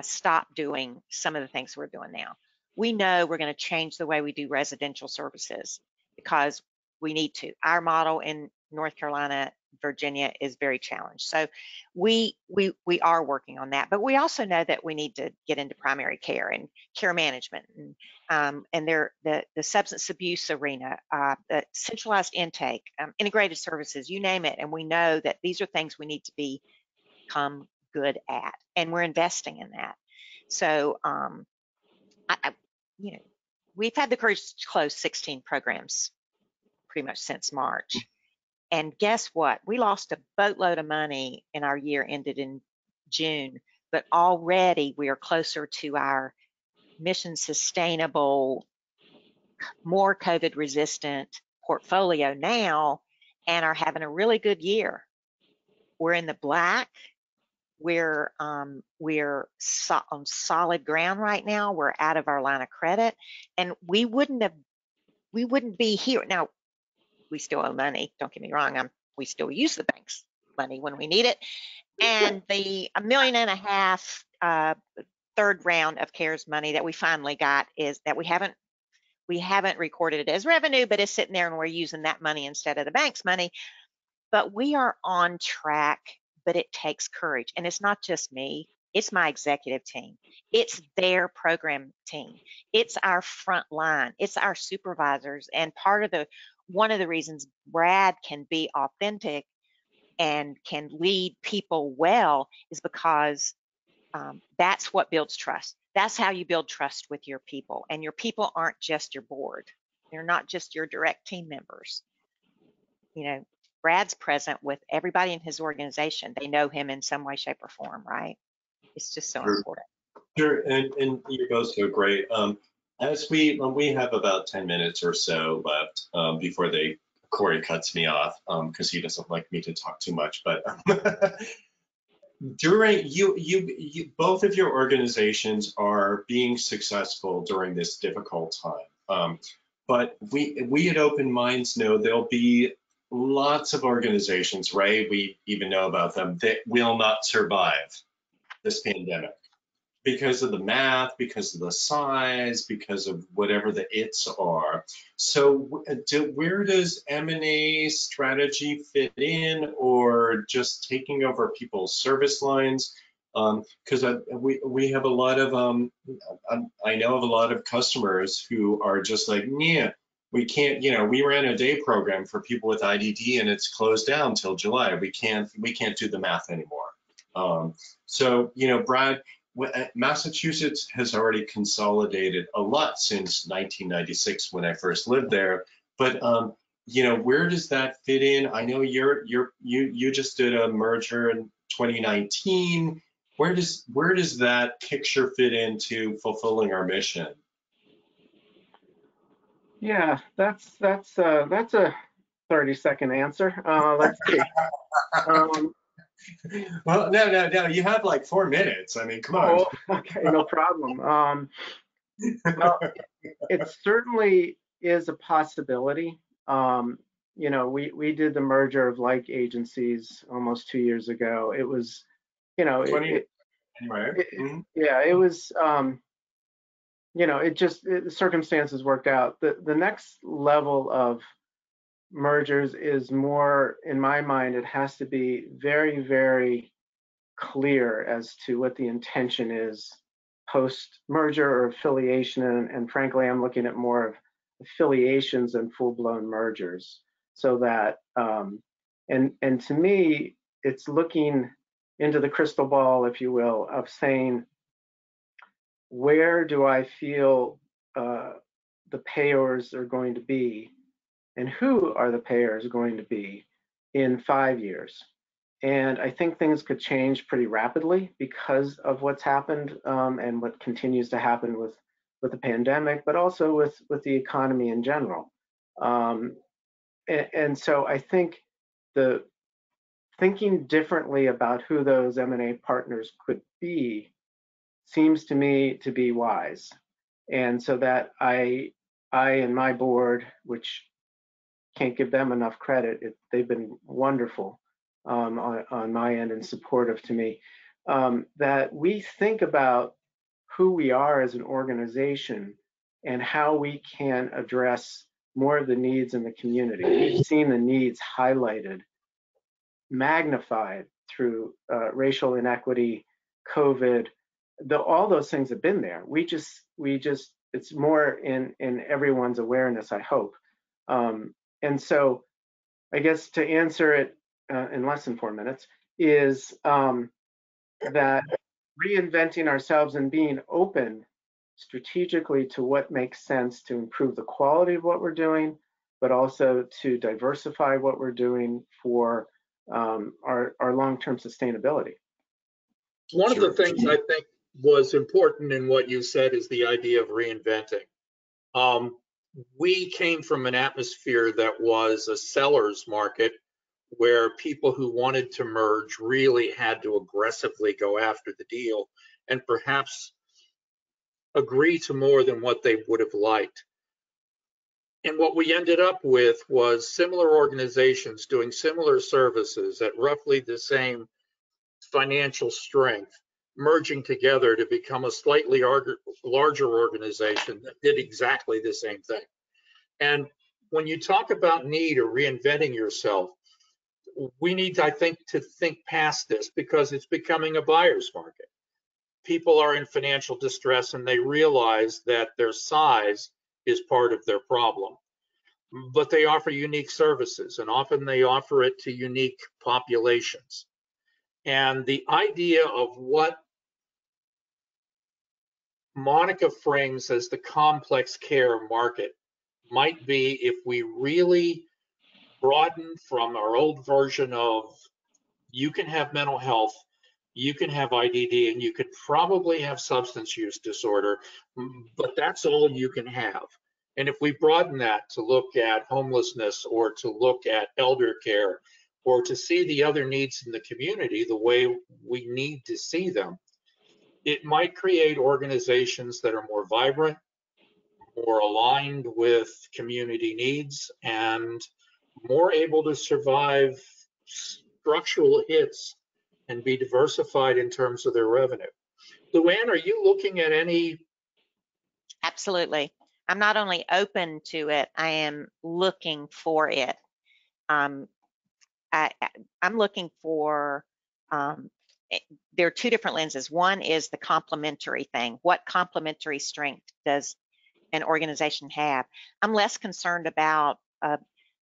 stop doing some of the things we're doing now. We know we're going to change the way we do residential services because we need to. Our model in North Carolina, Virginia is very challenged. So we are working on that, but we also know that we need to get into primary care and care management and the substance abuse arena, the centralized intake, integrated services, you name it. And we know that these are things we need to become good at, and we're investing in that. So, we've had the courage to close 16 programs pretty much since March. And guess what? We lost a boatload of money in our year ended in June, but already we are closer to our mission sustainable, more COVID resistant portfolio now, and are having a really good year. We're in the black. We're on solid ground right now. We're out of our line of credit, and we wouldn't be here. Now, we still owe money. Don't get me wrong. We still use the bank's money when we need it. And the $1.5 million third round of CARES money that we finally got is that we haven't recorded it as revenue, but it's sitting there and we're using that money instead of the bank's money. But we are on track, but it takes courage. And it's not just me, it's my executive team. It's their program team. It's our front line. It's our supervisors. And one of the reasons Brad can be authentic and can lead people well is because that's what builds trust. That's how you build trust with your people. And your people aren't just your board. They're not just your direct team members. You know, Brad's present with everybody in his organization. They know him in some way, shape, or form, right? It's just so important. Sure, and you're both so great. As we have about 10 minutes or so left before Corey cuts me off because he doesn't like me to talk too much. But during you both of your organizations are being successful during this difficult time. But we at Open Minds know there'll be lots of organizations, right? We even know about them that will not survive this pandemic because of the math, because of the size, because of whatever the its are. So where does M&A strategy fit in, or just taking over people's service lines? Because we have a lot of, I know of a lot of customers who are just like, yeah, we can't, we ran a day program for people with IDD and it's closed down till July. We can't do the math anymore. So, Brad, Massachusetts has already consolidated a lot since 1996 when I first lived there. But where does that fit in? I know you just did a merger in 2019. Where does that picture fit into fulfilling our mission? Yeah, that's a 30-second answer. Let's see. Well, no. You have like 4 minutes. I mean, come on. Oh, okay, no problem. Well, it certainly is a possibility. We did the merger of like agencies almost 2 years ago. It was, Anyway. Yeah, it was. The circumstances worked out. The next level of mergers is more, in my mind, it has to be very, very clear as to what the intention is post-merger or affiliation. And frankly, I'm looking at more of affiliations than full-blown mergers. So that, and to me, it's looking into the crystal ball, if you will, of saying, where do I feel the payers are going to be, and who are the payers going to be in 5 years? And I think things could change pretty rapidly because of what's happened and what continues to happen with the pandemic, but also with the economy in general. And so I think the thinking differently about who those M&A partners could be seems to me to be wise. And so that I and my board, which can't give them enough credit, they've been wonderful on my end and supportive to me, that we think about who we are as an organization and how we can address more of the needs in the community. We've seen the needs highlighted, magnified through racial inequity, COVID. All those things have been there. We just it's more in everyone's awareness, I hope. And so I guess to answer it in less than 4 minutes is that reinventing ourselves and being open strategically to what makes sense to improve the quality of what we're doing, but also to diversify what we're doing for our long-term sustainability. One of the Sure. things I think was important in what you said is the idea of reinventing. We came from an atmosphere that was a seller's market where people who wanted to merge really had to aggressively go after the deal and perhaps agree to more than what they would have liked. And what we ended up with was similar organizations doing similar services at roughly the same financial strength, merging together to become a slightly larger organization that did exactly the same thing. And when you talk about need or reinventing yourself, we need, I think, to think past this because it's becoming a buyer's market. People are in financial distress and they realize that their size is part of their problem. But they offer unique services, and often they offer it to unique populations. And the idea of what Monica frames as the complex care market might be if we really broaden from our old version of you can have mental health, you can have IDD, and you could probably have substance use disorder, but that's all you can have. And if we broaden that to look at homelessness or to look at elder care or to see the other needs in the community the way we need to see them, it might create organizations that are more vibrant, more aligned with community needs, and more able to survive structural hits and be diversified in terms of their revenue. Luanne, are you looking at any? Absolutely. I'm not only open to it, I am looking for it. I'm looking for, there are two different lenses. One is the complementary thing. What complementary strength does an organization have? I'm less concerned about a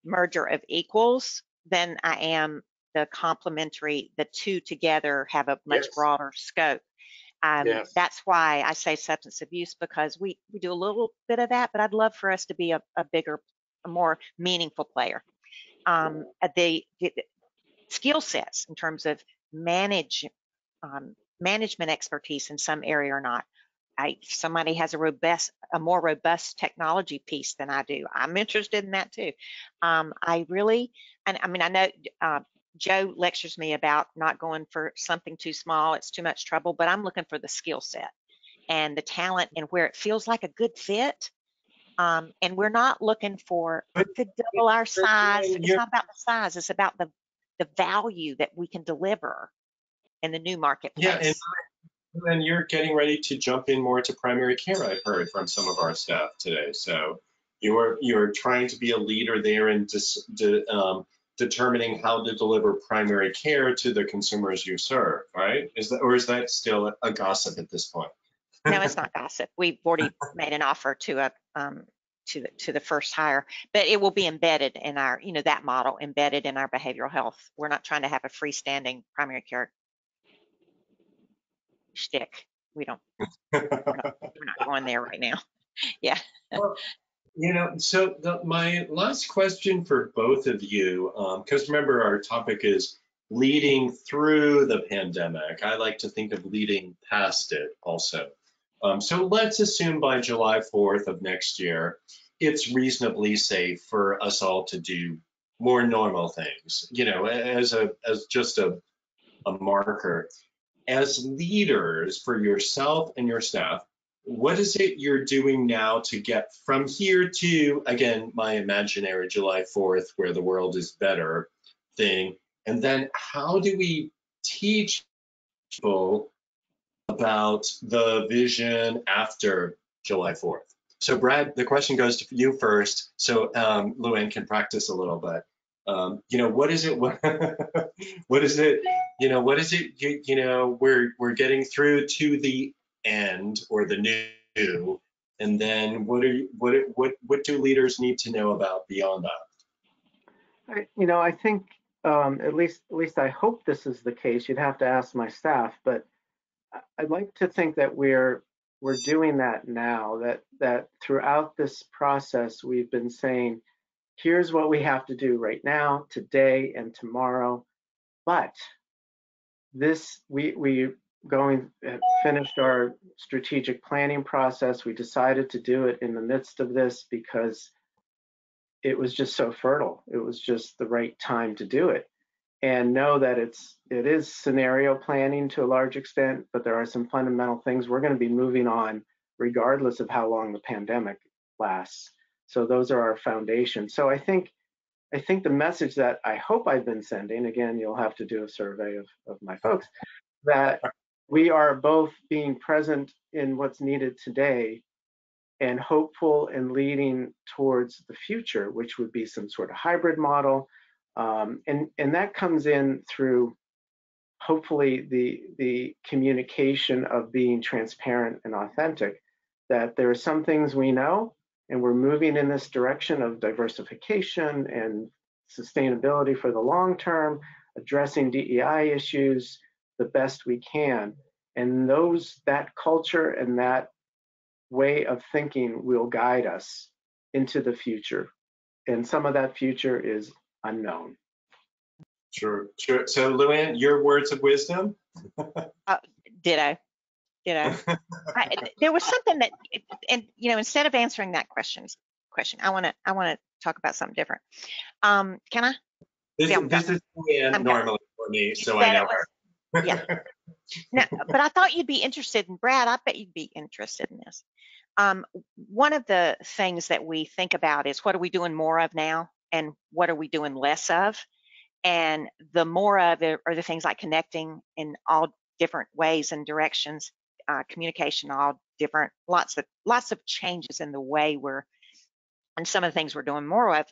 merger of equals than I am the complementary, the two together have a much broader scope. That's why I say substance abuse, because we do a little bit of that, but I'd love for us to be a bigger, a more meaningful player. The skill sets in terms of management expertise in some area or not. If somebody has a more robust technology piece than I do, I'm interested in that too. I know Joe lectures me about not going for something too small, it's too much trouble, but I'm looking for the skill set and the talent and where it feels like a good fit. And we're not looking for to double our size. It's not about the size, it's about the value that we can deliver in the new marketplace. Yeah, and you're getting ready to jump in more to primary care, I've heard from some of our staff today. So you're trying to be a leader there in determining how to deliver primary care to the consumers you serve, right? Is that still a gossip at this point? No, it's not gossip. We've already made an offer to the first hire, but it will be embedded in our, that model embedded in our behavioral health. We're not trying to have a freestanding primary care shtick. We're not going there right now. Yeah. Well, so my last question for both of you, because remember our topic is leading through the pandemic. I like to think of leading past it also. So let's assume by July 4th of next year, it's reasonably safe for us all to do more normal things, as just a marker. As leaders for yourself and your staff, what is it you're doing now to get from here to, again, my imaginary July 4th, where the world is better thing? And then how do we teach people about the vision after July 4th? So Brad, the question goes to you first, so Luanne can practice a little bit. What is it? What is it? What is it? We're getting through to the end or the new, and then what do leaders need to know about beyond that? I think at least I hope this is the case. You'd have to ask my staff, but I'd like to think that we're doing that now. That throughout this process we've been saying, here's what we have to do right now, today and tomorrow. But this, we finished our strategic planning process. We decided to do it in the midst of this because it was just so fertile. It was just the right time to do it. And know that it is scenario planning to a large extent, but there are some fundamental things we're going to be moving on regardless of how long the pandemic lasts. So those are our foundations. So I think the message that I hope I've been sending, again, you'll have to do a survey of my folks, that we are both being present in what's needed today and hopeful and leading towards the future, which would be some sort of hybrid model. And that comes in through hopefully the communication of being transparent and authentic, that there are some things we know and we're moving in this direction of diversification and sustainability for the long term, addressing DEI issues the best we can. And that culture and that way of thinking will guide us into the future. And some of that future is unknown. Sure. So Luanne, your words of wisdom? Ditto. There was something that, and instead of answering that question, I want to talk about something different. Can I? This is Luanne normally for me, so I know her. Yeah. No, but I thought you'd be interested in, Brad, I bet you'd be interested in this. One of the things that we think about is what are we doing more of now and what are we doing less of? And the more of it are the things like connecting in all different ways and directions, communication, all different, lots of changes in the way and some of the things we're doing more of.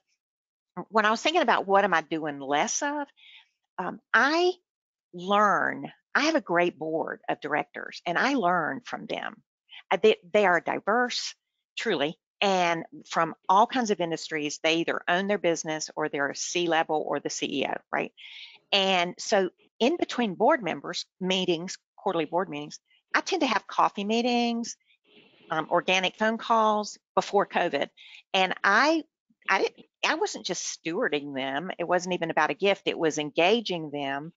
When I was thinking about what am I doing less of, I have a great board of directors and I learn from them. They are diverse, truly, and from all kinds of industries. They either own their business or they're a C-level or the CEO, right? And so in between board members meetings, quarterly board meetings, I tend to have coffee meetings, organic phone calls before COVID. And I wasn't just stewarding them. It wasn't even about a gift. It was engaging them.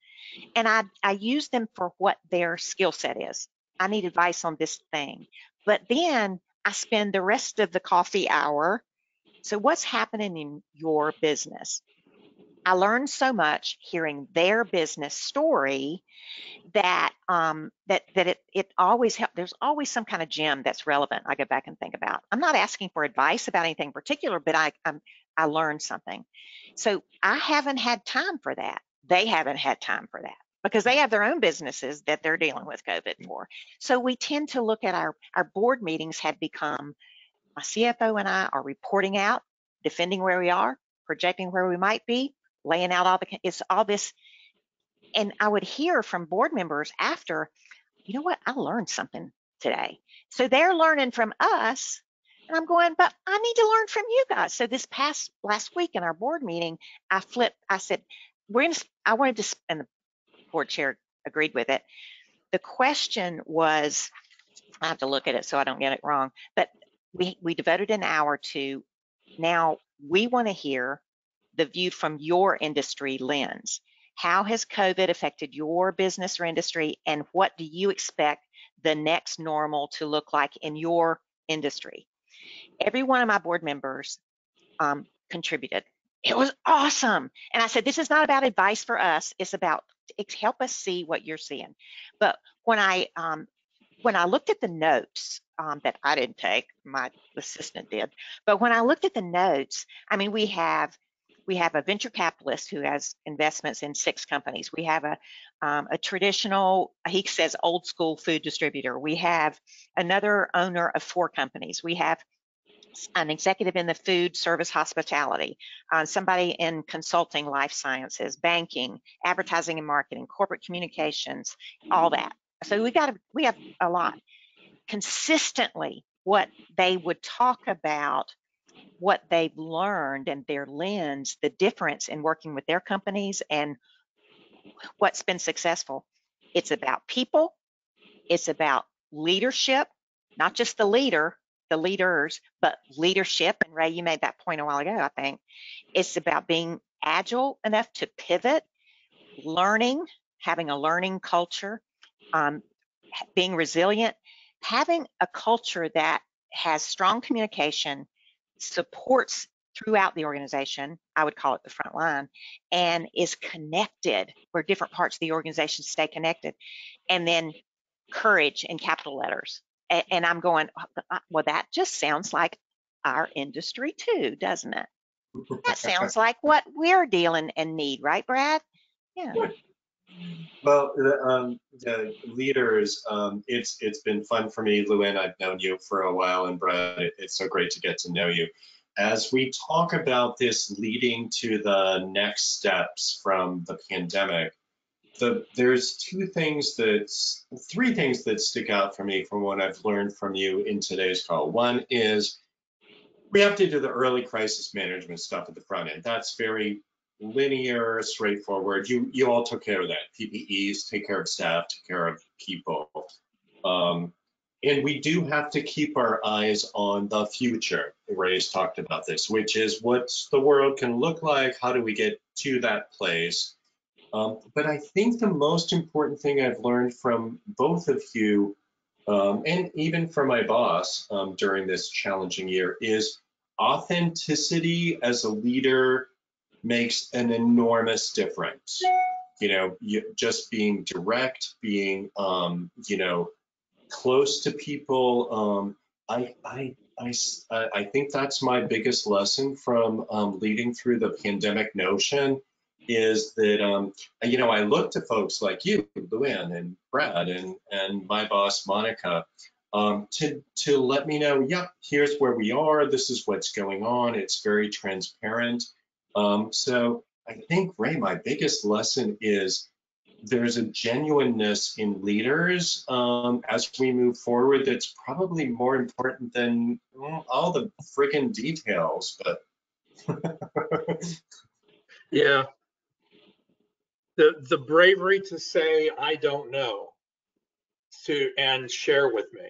And I use them for what their skill set is. I need advice on this thing. But then I spend the rest of the coffee hour. So what's happening in your business? I learned so much hearing their business story that it always helps. There's always some kind of gem that's relevant. I go back and think about. I'm not asking for advice about anything particular, but I learned something. So I haven't had time for that. They haven't had time for that because they have their own businesses that they're dealing with COVID for. So we tend to look at our board meetings have become, my CFO and I are reporting out, defending where we are, projecting where we might be, laying out all this. And I would hear from board members after, you know what, I learned something today. So they're learning from us. And I'm going, but I need to learn from you guys. So this last week in our board meeting, I said, I wanted to, and the board chair agreed with it. The question was, I have to look at it so I don't get it wrong, but we devoted an hour to, now we want to hear the view from your industry lens. How has COVID affected your business or industry, and what do you expect the next normal to look like in your industry? Every one of my board members contributed. It was awesome. And I said, this is not about advice for us. It's about help us see what you're seeing. But when I looked at the notes that I didn't take, my assistant did, but when I looked at the notes, I mean, we have a venture capitalist who has investments in 6 companies. We have a traditional, he says, old school food distributor. We have another owner of 4 companies. We have an executive in the food service hospitality, somebody in consulting, life sciences, banking, advertising and marketing, corporate communications, all that. So we have a lot. Consistently, what they would talk about, what they've learned and their lens, the difference in working with their companies and what's been successful. It's about people. It's about leadership, not just the leader, the leaders, but leadership, and Ray, you made that point a while ago, I think, it's about being agile enough to pivot, learning, having a learning culture, being resilient, having a culture that has strong communication, supports throughout the organization, I would call it the front line, and is connected, where different parts of the organization stay connected, and then courage in capital letters. And I'm going, well, that just sounds like our industry too, doesn't it? That sounds like what we're dealing and need, right, Brad? Yeah. Well, the leaders, it's been fun for me, Luanne. I've known you for a while, and Brad, it's so great to get to know you. As we talk about this leading to the next steps from the pandemic, there's three things that stick out for me from what I've learned from you in today's call. One is we have to do the early crisis management stuff at the front end. That's very linear, straightforward. You all took care of that. PPEs, take care of staff, take care of people. And we do have to keep our eyes on the future. Ray's talked about this, which is what the world can look like. How do we get to that place? But I think the most important thing I've learned from both of you, and even from my boss during this challenging year, is authenticity as a leader makes an enormous difference. Just being direct, being, close to people. I think that's my biggest lesson from leading through the pandemic notion, is that, I look to folks like you, Luanne and Brad, and my boss, Monica, to let me know, yep, here's where we are, this is what's going on, it's very transparent. So I think, Ray, my biggest lesson is there's a genuineness in leaders as we move forward that's probably more important than all the friggin' details, but Yeah. The bravery to say, I don't know, and share with me.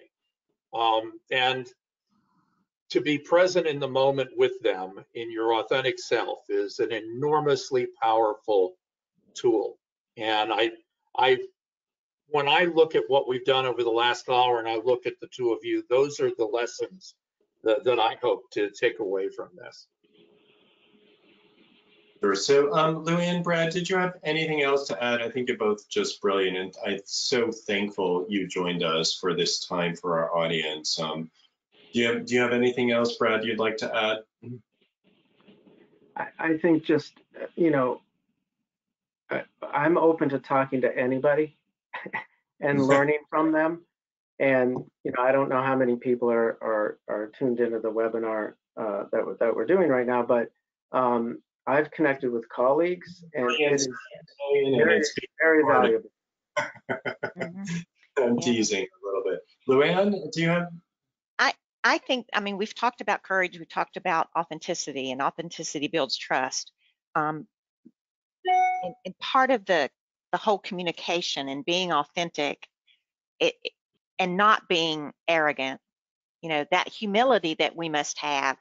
And to be present in the moment with them in your authentic self is an enormously powerful tool. And when I look at what we've done over the last hour and I look at the two of you, those are the lessons that I hope to take away from this. Sure. So, Luanne, Brad, did you have anything else to add? I think you're both just brilliant, and I'm so thankful you joined us for this time for our audience. Do you have anything else, Brad, you'd like to add? I think just, I'm open to talking to anybody and learning from them. And, I don't know how many people are tuned into the webinar that we're doing right now, but I've connected with colleagues, and it is very valuable. I'm teasing a little bit. Luanne, do you have? I think, we've talked about courage, we talked about authenticity, and authenticity builds trust. And part of the whole communication and being authentic, and not being arrogant, that humility that we must have,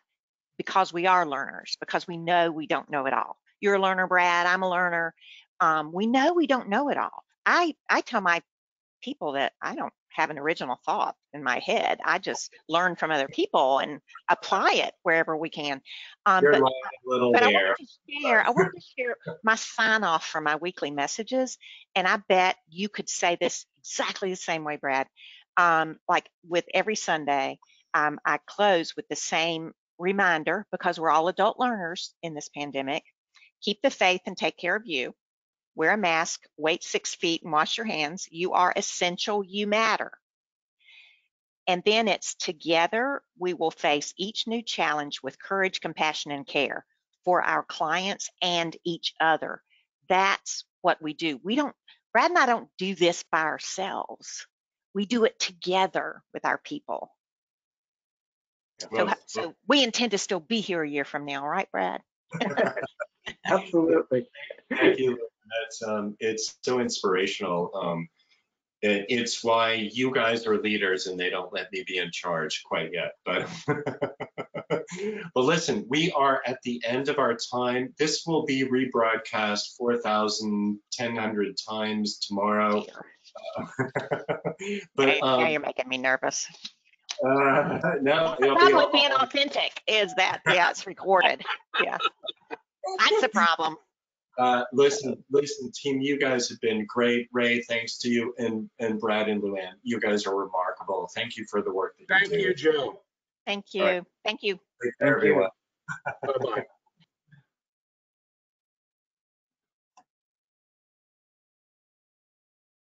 because we are learners, because we know we don't know it all. You're a learner, Brad, I'm a learner. We know we don't know it all. I tell my people that I don't have an original thought in my head. I just learn from other people and apply it wherever we can. But I wanted to share my sign off for my weekly messages, and I bet you could say this exactly the same way, Brad. Like with every Sunday, I close with the same reminder, because we're all adult learners in this pandemic. Keep the faith and take care of you. Wear a mask, wait 6 feet, and wash your hands. You are essential, you matter. And then it's together we will face each new challenge with courage, compassion, and care for our clients and each other. That's what we do. Brad and I don't do this by ourselves. We do it together with our people. So we intend to still be here a year from now, right, Brad? Absolutely. Thank you. That's it's so inspirational. It's why you guys are leaders and they don't let me be in charge quite yet. But well, listen, we are at the end of our time. This will be rebroadcast 4,100 times tomorrow. But now you're making me nervous. no, That's the problem with being authentic is that, yeah, it's recorded. Yeah, that's the problem. Listen, team, you guys have been great. Ray, thanks to you, and Brad and Luanne. You guys are remarkable. Thank you for the work that you do. Thank you, Joe. Thank you. Right. Thank you. Take care, everyone. Bye-bye.